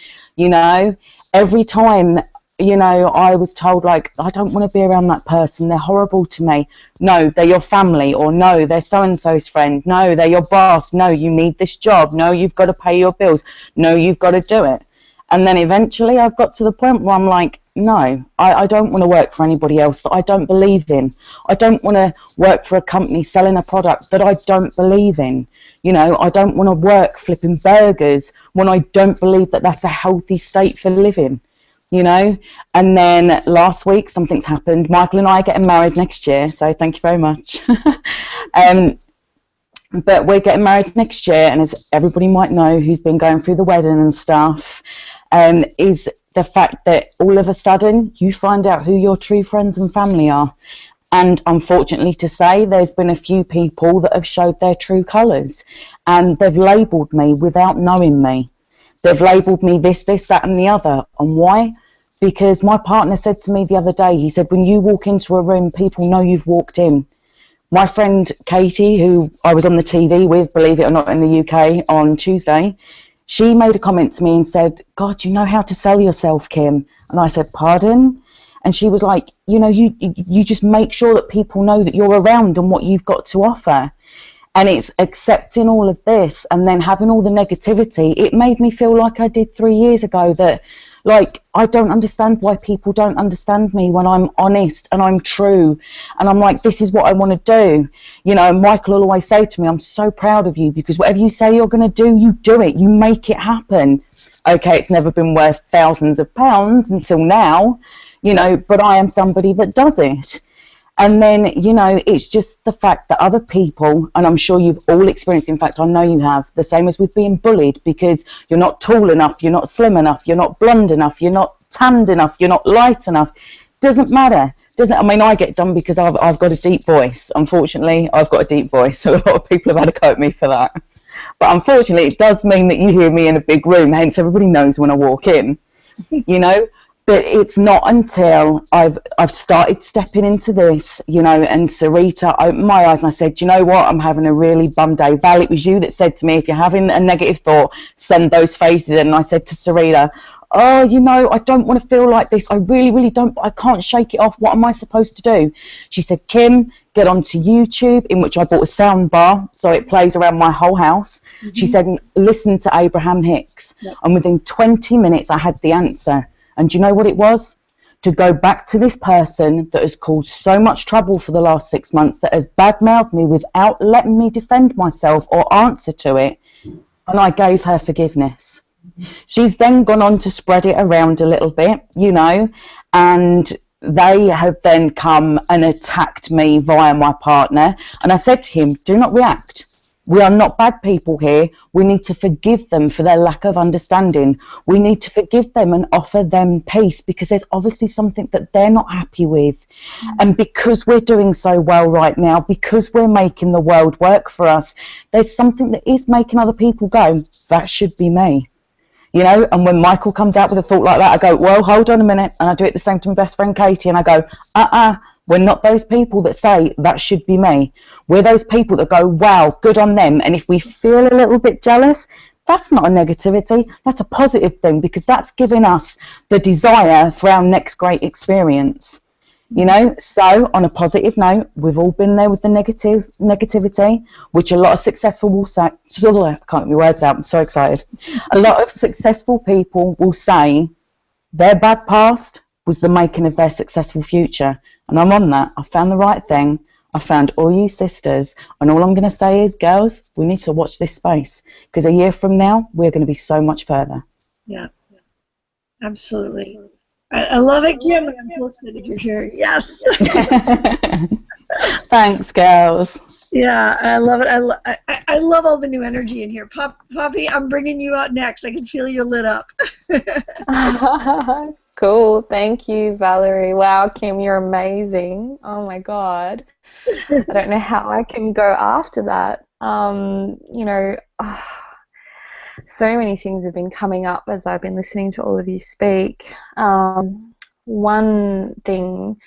Every time, I was told, like, I don't want to be around that person, they're horrible to me. No, they're your family. Or no, they're so-and-so's friend. No, they're your boss. No, you need this job. No, you've got to pay your bills. No, you've got to do it. And then eventually I've got to the point where I'm like, no, I don't want to work for anybody else that I don't believe in. I don't want to work for a company selling a product that I don't believe in. I don't want to work flipping burgers when I don't believe that that's a healthy state for living. And then last week something's happened. Michael and I are getting married next year, so thank you very much. But we're getting married next year, and as everybody might know who's been going through the wedding and stuff, is the fact that all of a sudden you find out who your true friends and family are. And unfortunately to say, there's been a few people that have showed their true colours, and they've labelled me without knowing me. They've labelled me this, that and the other. And why? Because my partner said to me the other day, he said, when you walk into a room, people know you've walked in. My friend Katie, who I was on the TV with, believe it or not, in the UK on Tuesday, she made a comment to me and said, God, you know how to sell yourself, Kim. And I said, pardon? And she was like, you just make sure that people know that you're around and what you've got to offer. And it's accepting all of this and then having all the negativity. It made me feel like I did 3 years ago, that, like, I don't understand why people don't understand me when I'm honest and I'm true. And I'm like, this is what I want to do. And Michael will always say to me, I'm so proud of you because whatever you say you're going to do, you do it. You make it happen. Okay, it's never been worth thousands of pounds until now, but I am somebody that does it. And then, it's just the fact that other people, and I'm sure you've all experienced, in fact, I know you have, the same as with being bullied because you're not tall enough, you're not slim enough, you're not blonde enough, you're not tanned enough, you're not light enough. Doesn't matter. I get done because I've got a deep voice. Unfortunately, I've got a deep voice, so a lot of people have had to quote me for that. But unfortunately, it does mean that you hear me in a big room, hence everybody knows when I walk in, But it's not until I've started stepping into this, you know, and Sarita opened my eyes and I said, you know what, I'm having a really bum day. Val, it was you that said to me, if you're having a negative thought, send those faces in. And I said to Sarita, oh, you know, I don't want to feel like this. I really, really don't. I can't shake it off. What am I supposed to do? She said, Kim, get onto YouTube, in which I bought a sound bar so it plays around my whole house. She said, listen to Abraham Hicks. And within 20 minutes, I had the answer. And do you know what it was? To go back to this person that has caused so much trouble for the last 6 months, that has badmouthed me without letting me defend myself or answer to it. And I gave her forgiveness. She's then gone on to spread it around a little bit, you know, and they have then come and attacked me via my partner. And I said to him, do not react. We are not bad people here. We need to forgive them for their lack of understanding. We need to forgive them and offer them peace, because there's obviously something that they're not happy with. And because we're doing so well right now, because we're making the world work for us, there's something that is making other people go, that should be me. You know, and when Michael comes out with a thought like that, I go, well, hold on a minute. And I do it the same to my best friend Katie, and I go, we're not those people that say that should be me. We're those people that go, wow, good on them. And if we feel a little bit jealous, that's not a negativity. That's a positive thing, because that's giving us the desire for our next great experience. You know, so on a positive note, we've all been there with the negativity, which a lot of successful will say, I can't get my words out, I'm so excited. A lot of successful people will say their bad past was the making of their successful future. And I'm on that. I found the right thing. I found all you sisters. And all I'm going to say is, girls, we need to watch this space, because a year from now, we're going to be so much further. Yeah, absolutely. I love it, Kim. I'm so excited you're here. Yes. Thanks, girls. Yeah, I love it. I love all the new energy in here. Poppy, I'm bringing you out next. I can feel you lit up. Cool. Thank you, Valerie. Wow, Kim, you're amazing. Oh, my God. I don't know how I can go after that. You know, so many things have been coming up as I've been listening to all of you speak. One thing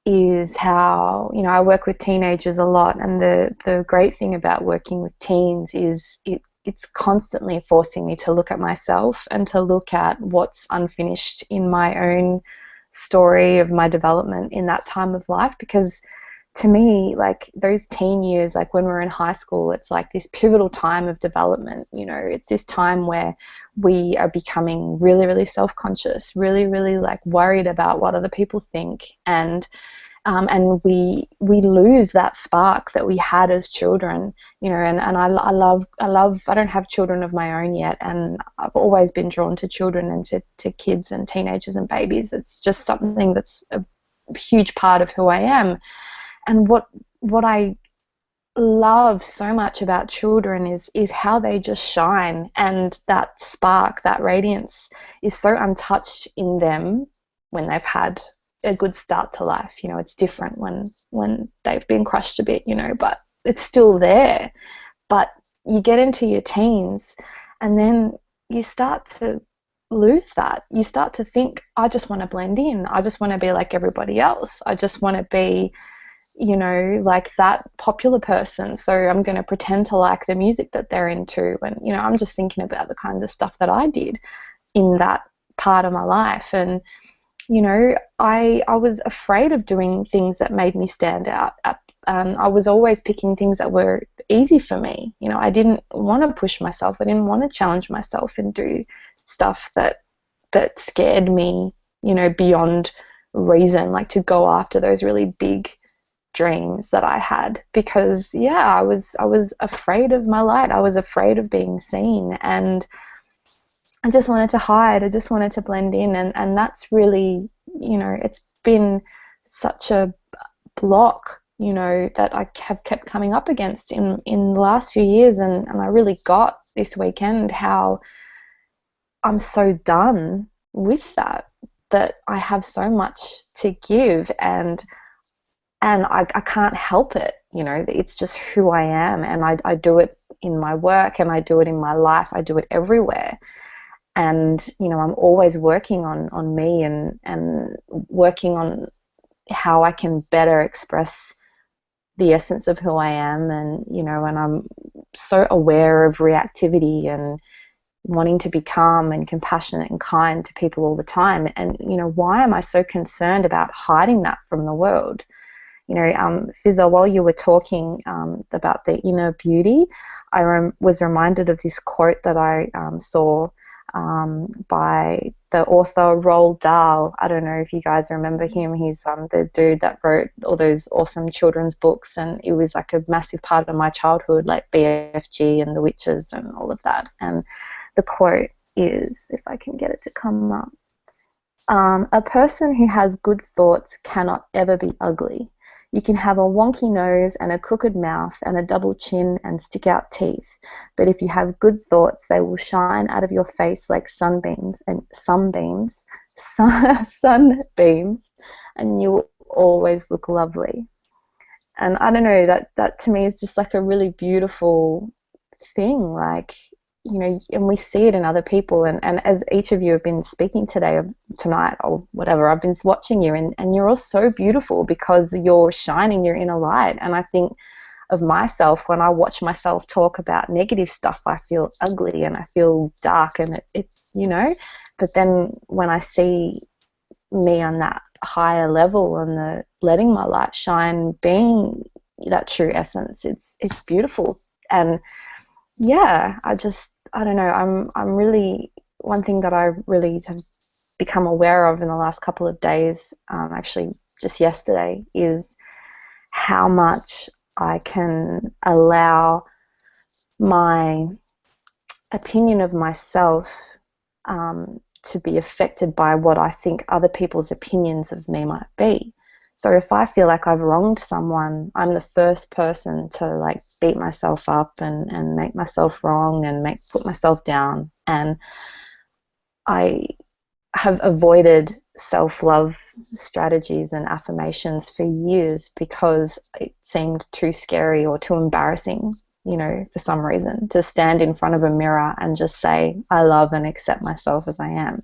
is how, you know, I work with teenagers a lot, and the great thing about working with teens is it's constantly forcing me to look at myself and to look at what's unfinished in my own story of my development in that time of life. Because to me, like, those teen years, like when we're in high school, it's like this pivotal time of development. You know, it's this time where we are becoming really, really self-conscious, really, really like worried about what other people think, and we lose that spark that we had as children. You know, and I love. I don't have children of my own yet, and I've always been drawn to children and to kids and teenagers and babies. It's just something that's a huge part of who I am. And what I love so much about children is how they just shine, and that spark, that radiance is so untouched in them when they've had a good start to life. You know, it's different when they've been crushed a bit, you know, but it's still there. But you get into your teens and then you start to lose that. You start to think, I just want to blend in. I just want to be like everybody else. I just want to be, you know, like that popular person. So I'm going to pretend to like the music that they're into. And, you know, I'm just thinking about the kinds of stuff that I did in that part of my life. And, you know, I was afraid of doing things that made me stand out. I was always picking things that were easy for me. You know, I didn't want to push myself. I didn't want to challenge myself and do stuff that scared me, you know, beyond reason, like to go after those really big dreams that I had, because I was afraid of my light. I was afraid of being seen, and I just wanted to hide. I just wanted to blend in, and that's really, you know, it's been such a block, you know, that I have kept coming up against in the last few years, and I really got this weekend how I'm so done with that I have so much to give, and I can't help it. You know, it's just who I am, and I do it in my work, and I do it in my life. I do it everywhere. And I'm always working on me and working on how I can better express the essence of who I am. And and I'm so aware of reactivity and wanting to be calm and compassionate and kind to people all the time. And why am I so concerned about hiding that from the world? Fizza, while you were talking about the inner beauty, I was reminded of this quote that I saw by the author Roald Dahl. I don't know if you guys remember him. He's the dude that wrote all those awesome children's books, and it was like a massive part of my childhood, like BFG and The Witches and all of that. And the quote is, if I can get it to come up, a person who has good thoughts cannot ever be ugly. You can have a wonky nose and a crooked mouth and a double chin and stick out teeth, but if you have good thoughts, they will shine out of your face like sunbeams, and you'll always look lovely. And I don't know, that to me is just like a really beautiful thing, like, and we see it in other people. And as each of you have been speaking today, or tonight, or whatever, I've been watching you, and you're all so beautiful because you're shining your inner light. And I think of myself, when I watch myself talk about negative stuff, I feel ugly and I feel dark, and it's but then when I see me on that higher level and the letting my light shine, being that true essence, it's beautiful. And yeah, I don't know, I'm really, one thing that I really have become aware of in the last couple of days, actually just yesterday, is how much I can allow my opinion of myself to be affected by what I think other people's opinions of me might be. So if I feel like I've wronged someone, I'm the first person to like beat myself up and make myself wrong and put myself down. And I have avoided self-love strategies and affirmations for years because it seemed too scary or too embarrassing, for some reason, to stand in front of a mirror and just say, I love and accept myself as I am.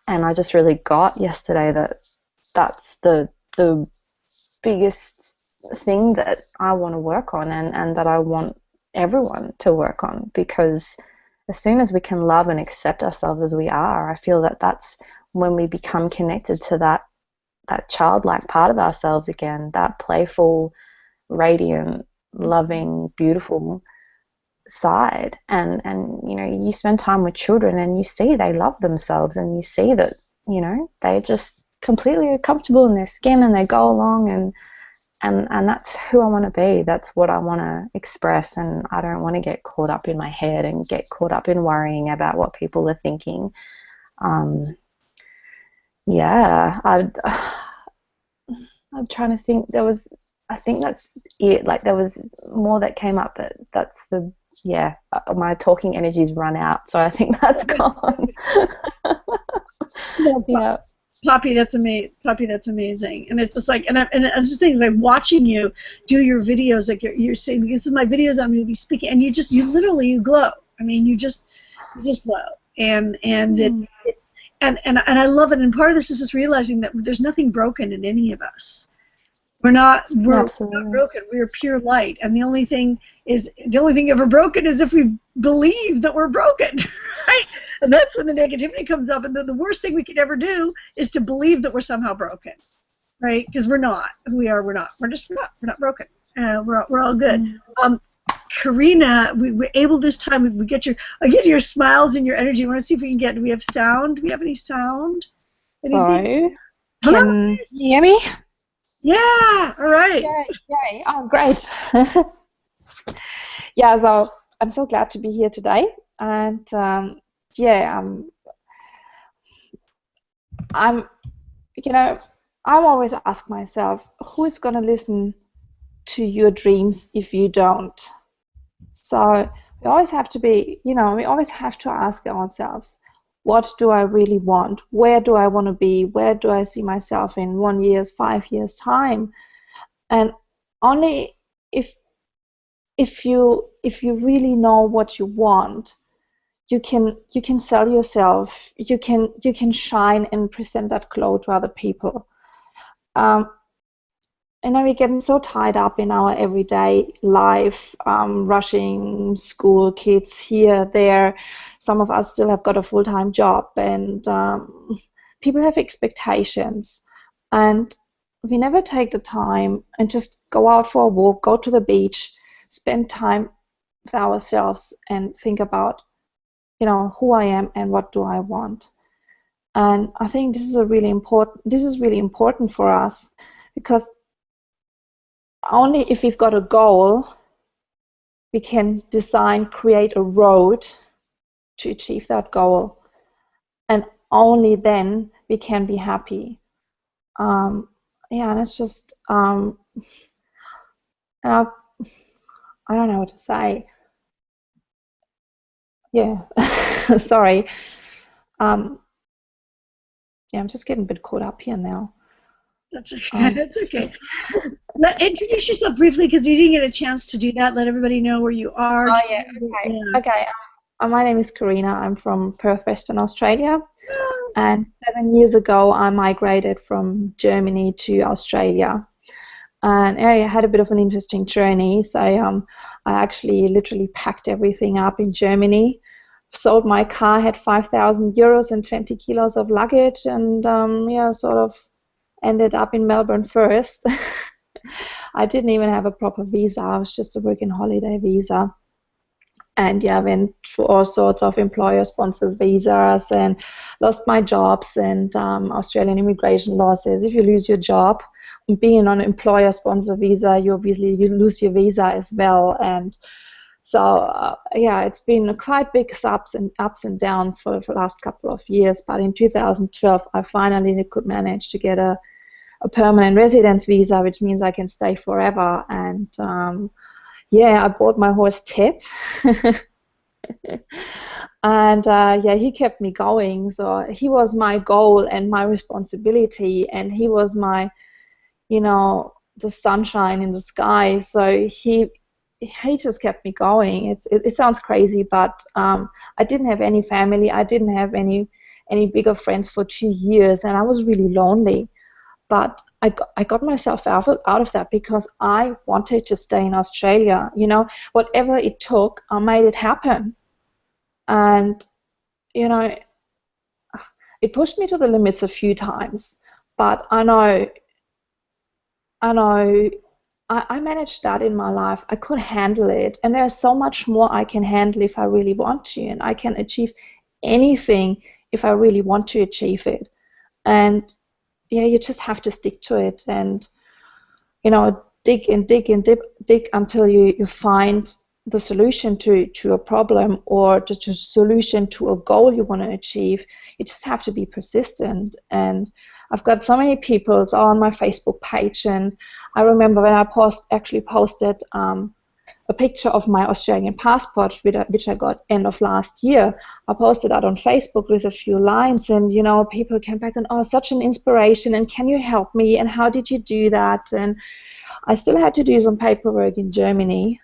And I just really got yesterday that that's the biggest thing that I want to work on, and that I want everyone to work on, because as soon as we can love and accept ourselves as we are, I feel that that's when we become connected to that childlike part of ourselves again, that playful, radiant, loving, beautiful side. And you spend time with children and you see they love themselves, and you see that they just completely are comfortable in their skin and they go along, and that's who I want to be. That's what I want to express, and I don't want to get caught up in my head and get caught up in worrying about what people are thinking. I'm trying to think. I think that's it. Like, there was more that came up, but that's my talking energy's run out, so I think that's gone. Yeah. Poppy, that's amazing. Poppy, that's amazing. And it's just like, and I'm just thinking, like, watching you do your videos, like you're saying, this is my videos, I'm going to be speaking, and you literally glow. I mean, you just glow, and it's and I love it. And part of this is just realizing that there's nothing broken in any of us. We're not broken. We're pure light, and the only thing ever broken is if we believe that we're broken, right? And that's when the negativity comes up. And the worst thing we could ever do is to believe that we're somehow broken, right? Because we're not. Who we are, we're not. We're not broken. We're all good. Karina, we were able this time. We get your smiles and your energy. I want to see if we can get. Do we have sound? Do we have any sound? Anything? Hello? Can you hear me? Yeah, all right. Yay. Oh, great. Yeah, so I'm so glad to be here today. And I always ask myself, who is going to listen to your dreams if you don't? So we always have to be, we always have to ask ourselves, what do I really want? Where do I want to be? Where do I see myself in 1 year, 5 years time? And only if you really know what you want, you can sell yourself, you can shine and present that glow to other people. And now we're getting so tied up in our everyday life, rushing school, kids here, there. Some of us still have got a full-time job, and people have expectations. And we never take the time and just go out for a walk, go to the beach, spend time with ourselves and think about, who I am and what do I want. And I think this is really important for us, because only if we've got a goal, we can create a road to achieve that goal. And only then we can be happy. And it's just, and I don't know what to say. Yeah, sorry. I'm just getting a bit caught up here now. That's okay. That's okay. Introduce yourself briefly, because you didn't get a chance to do that. Let everybody know where you are. Oh, yeah. Okay. Yeah. Okay. My name is Karina. I'm from Perth, Western Australia. And 7 years ago, I migrated from Germany to Australia. And I had a bit of an interesting journey. So I actually literally packed everything up in Germany, sold my car, had 5,000 euros and 20 kilos of luggage, and sort of ended up in Melbourne first. I didn't even have a proper visa. I was just a working holiday visa. And went through all sorts of employer-sponsored visas and lost my jobs. And Australian immigration law says if you lose your job, being on an employer-sponsored visa, you lose your visa as well. And so it's been quite big ups and downs for the last couple of years. But in 2012, I finally could manage to get a permanent residence visa, which means I can stay forever. And I bought my horse Ted. And he kept me going. So he was my goal and my responsibility, and he was my, the sunshine in the sky. So he just kept me going. It sounds crazy, but I didn't have any family. I didn't have any bigger friends for 2 years, and I was really lonely. But I got myself out of that because I wanted to stay in Australia. Whatever it took, I made it happen. And, it pushed me to the limits a few times. But I know I managed that in my life. I could handle it. And there's so much more I can handle if I really want to. And I can achieve anything if I really want to achieve it. And you just have to stick to it and, dig and dig and dig until you find the solution to a problem or the solution to a goal you want to achieve. You just have to be persistent. And I've got so many people on my Facebook page, and I remember when I posted a picture of my Australian passport, which I got end of last year. I posted that on Facebook with a few lines, and people came back and, oh, such an inspiration, and can you help me, and how did you do that? And I still had to do some paperwork in Germany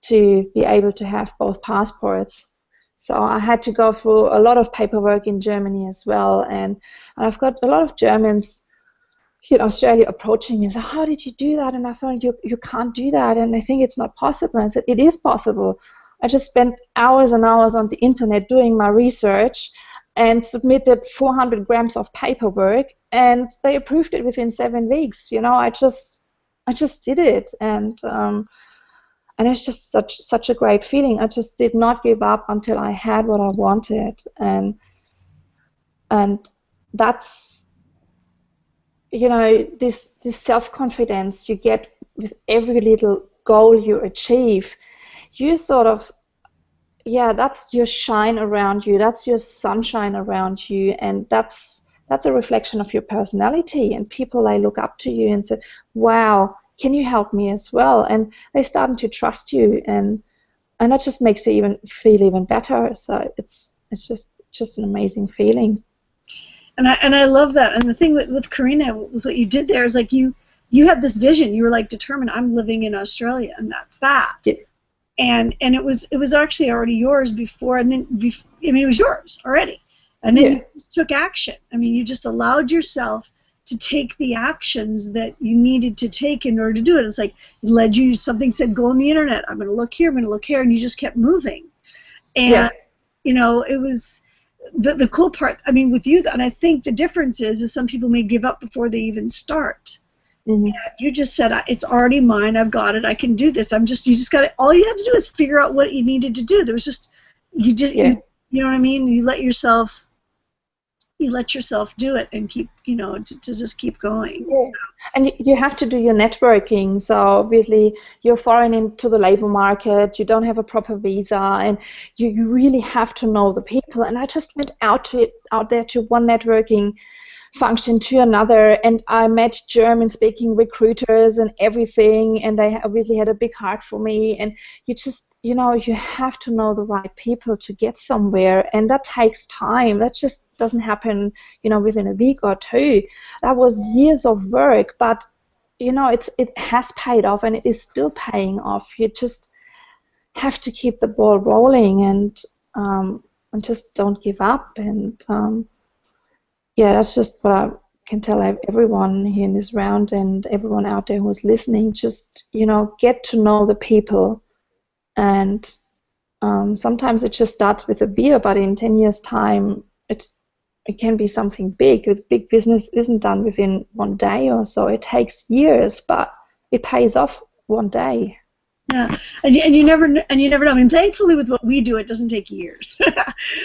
to be able to have both passports. So I had to go through a lot of paperwork in Germany as well, and I've got a lot of Germans in Australia approaching me and said, how did you do that? And I thought, you can't do that, and I think it's not possible. And I said, it is possible. I just spent hours and hours on the internet doing my research and submitted 400 grams of paperwork, and they approved it within 7 weeks. I just did it, and it's just such a great feeling. I just did not give up until I had what I wanted, and that's this self-confidence you get with every little goal you achieve. You sort of, that's your shine around you, that's your sunshine around you, and that's a reflection of your personality, and people, they look up to you and say, wow, can you help me as well? And they're starting to trust you, and that just makes you feel even better. So it's just an amazing feeling. And I love that. And the thing with Karina, with what you did there, is like you had this vision. You were like determined, I'm living in Australia, and that's that. Yeah. and it was actually already yours before, and then I mean, it was yours already, and then Yeah. you just took action. I mean, you just allowed yourself to take the actions that you needed to take in order to do it. It's like it led you. Something said, "Go on the internet. I'm going to look here. I'm going to look here," and you just kept moving. And Yeah. you know, it was the cool part. I mean, with you, and I think the difference is some people may give up before they even start. Mhm. You just said, "It's already mine. I've got it. I can do this." You just got it. All you had to do is figure out what you needed to do. There was just, Yeah. you know what I mean? You let yourself do it and keep, to just keep going. Yeah. And you have to do your networking. So obviously you're foreign into the labor market, you don't have a proper visa, and you really have to know the people. And I just went out there to one networking function to another, and I met German-speaking recruiters and everything, and they obviously had a big heart for me. And you just, you have to know the right people to get somewhere, and that takes time. That just doesn't happen, within a week or two. That was years of work, but it has paid off, and it is still paying off. You just have to keep the ball rolling, and just don't give up. And yeah, that's just what I can tell everyone here in this round and everyone out there who's listening. Just, get to know the people. And sometimes it just starts with a beer, but in 10 years' time, it can be something big. Big business isn't done within one day or so. It takes years, but it pays off one day. Yeah, and you never know. I mean, thankfully, with what we do, it doesn't take years.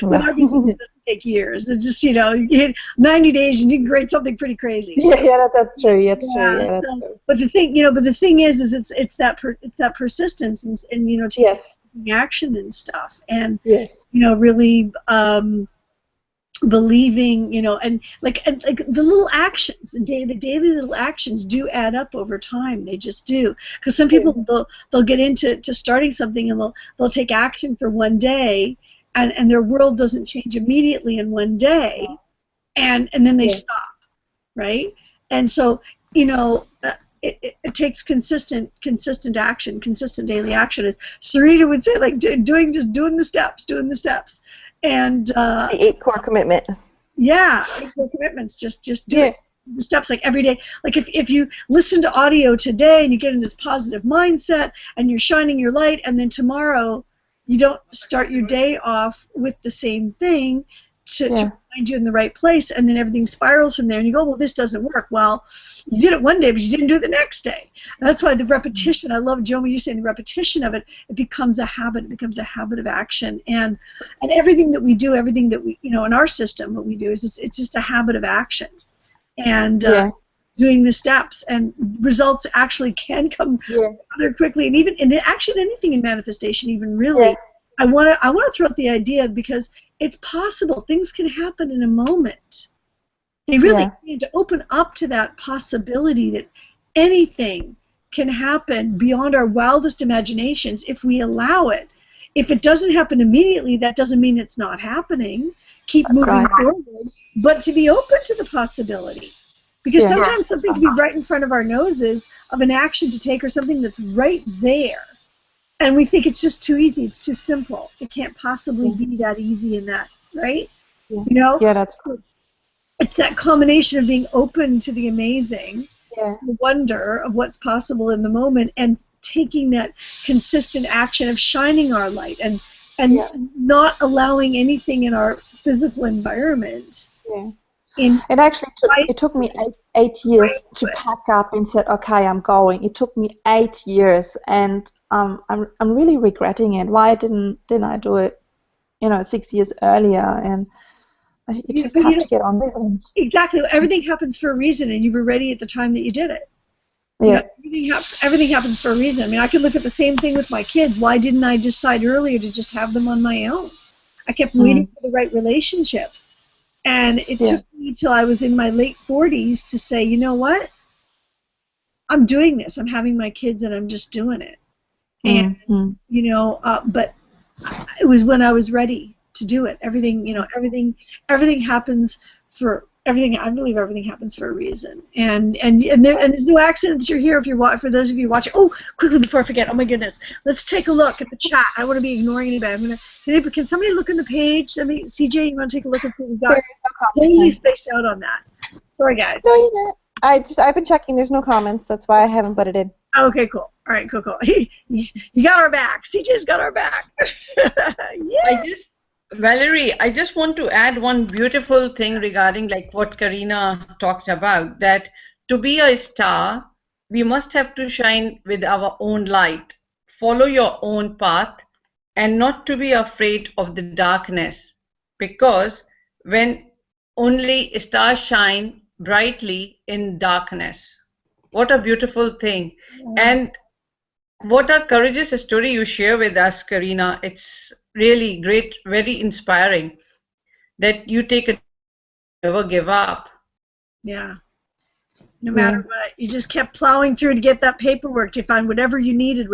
With our business, it doesn't take years. It's just you hit 90 days and you can create something pretty crazy. So, yeah, that's true. That's true. Yeah, that's true. But the thing is it's that persistence and taking action and stuff, and yes, really believing, and like the little actions, the daily little actions do add up over time. They just do. Because some people they'll get into starting something and they'll take action for one day, and their world doesn't change immediately in one day, and then they stop, right? And so it takes consistent action, consistent daily action, as Sarita would say, like doing the steps. And the 8 core commitment. Yeah, 8 core commitments. Just do it. The steps, like every day. Like if you listen to audio today and you get in this positive mindset and you're shining your light, and then tomorrow you don't start your day off with the same thing to find you in the right place, and then everything spirals from there, and you go, well, this doesn't work. Well, you did it one day, but you didn't do it the next day. And that's why the repetition, I love, Joe, when you're saying the repetition of it, it becomes a habit. It becomes a habit of action. And everything that we do, everything that we, in our system, what we do is it's just a habit of action. And doing the steps, and results actually can come rather quickly. And even in action, anything in manifestation, even really. Yeah. I want to throw out the idea, because it's possible. Things can happen in a moment. They really need to open up to that possibility that anything can happen beyond our wildest imaginations if we allow it. If it doesn't happen immediately, that doesn't mean it's not happening. Keep moving forward, but to be open to the possibility. Because sometimes something can be right in front of our noses of an action to take, or something that's right there. And we think it's just too easy, it's too simple. It can't possibly be that easy in that, right? Yeah, Yeah, that's good. It's that combination of being open to the amazing, the wonder of what's possible in the moment, and taking that consistent action of shining our light and not allowing anything in our physical environment. It actually took me eight years to pack up and said, okay, I'm going. It took me 8 years, and I'm really regretting it. Why didn't I do it, 6 years earlier? And you just have to get on with it. Exactly. Everything happens for a reason, and you were ready at the time that you did it. Yeah. Everything happens for a reason. I mean, I could look at the same thing with my kids. Why didn't I decide earlier to just have them on my own? I kept waiting for the right relationship. And it took me till I was in my late 40s to say, you know what? I'm doing this. I'm having my kids, and I'm just doing it. And, but it was when I was ready to do it. Everything happens for I believe everything happens for a reason, and there's no accident that you're here. If you're for those of you watching, oh, quickly before I forget, oh my goodness, let's take a look at the chat. I want to be ignoring anybody. Can somebody look in the page? CJ, you want to take a look and see what we got? There is no Totally comments. spaced out on that. Sorry, guys. No, you didn't. I've been checking. There's no comments. That's why I haven't put it in. Okay, cool. All right, cool. You got our back. CJ's got our back. Yeah. Valerie, I just want to add one beautiful thing regarding like what Karina talked about, that to be a star, we must have to shine with our own light, follow your own path, and not to be afraid of the darkness, because when only stars shine brightly in darkness. What a beautiful thing. And what a courageous story you share with us, Karina. It's really great, very inspiring that you take a never give up. Yeah. No matter what, you just kept plowing through to get that paperwork, to find whatever you needed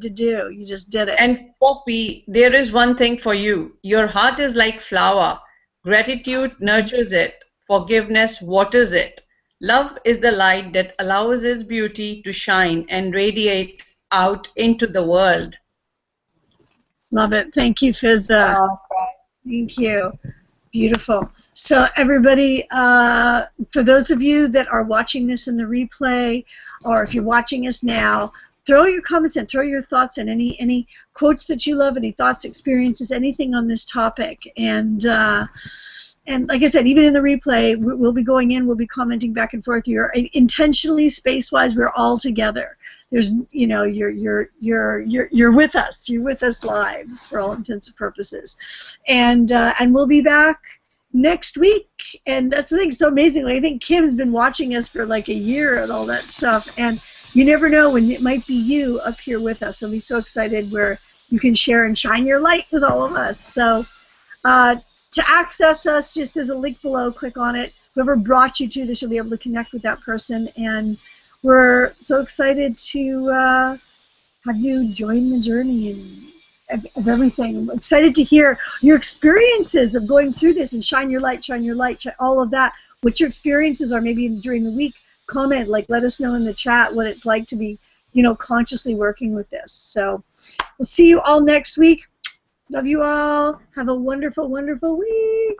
to do. You just did it. And Poppy, there is one thing for you. Your heart is like flower. Gratitude nurtures it. Forgiveness waters it. Love is the light that allows its beauty to shine and radiate out into the world. Love it. Thank you, Fizza. Oh, Thank you. Beautiful. So everybody, for those of you that are watching this in the replay, or if you're watching us now, throw your comments in, throw your thoughts in, any quotes that you love, any thoughts, experiences, anything on this topic. And like I said, even in the replay, we'll be going in, we'll be commenting back and forth. You're intentionally, space-wise, we're all together. There's, you're with us. You're with us live for all intents and purposes. And we'll be back next week. And that's the thing, so amazingly, I think Kim's been watching us for like a year and all that stuff. And you never know when it might be you up here with us. I'll be so excited where you can share and shine your light with all of us. So, to access us, just there's a link below. Click on it. Whoever brought you to this, you'll be able to connect with that person. And we're so excited to have you join the journey of everything. I'm excited to hear your experiences of going through this and shine your light, all of that. What your experiences are, maybe during the week. Comment, let us know in the chat what it's like to be, consciously working with this. So we'll see you all next week. Love you all. Have a wonderful, wonderful week.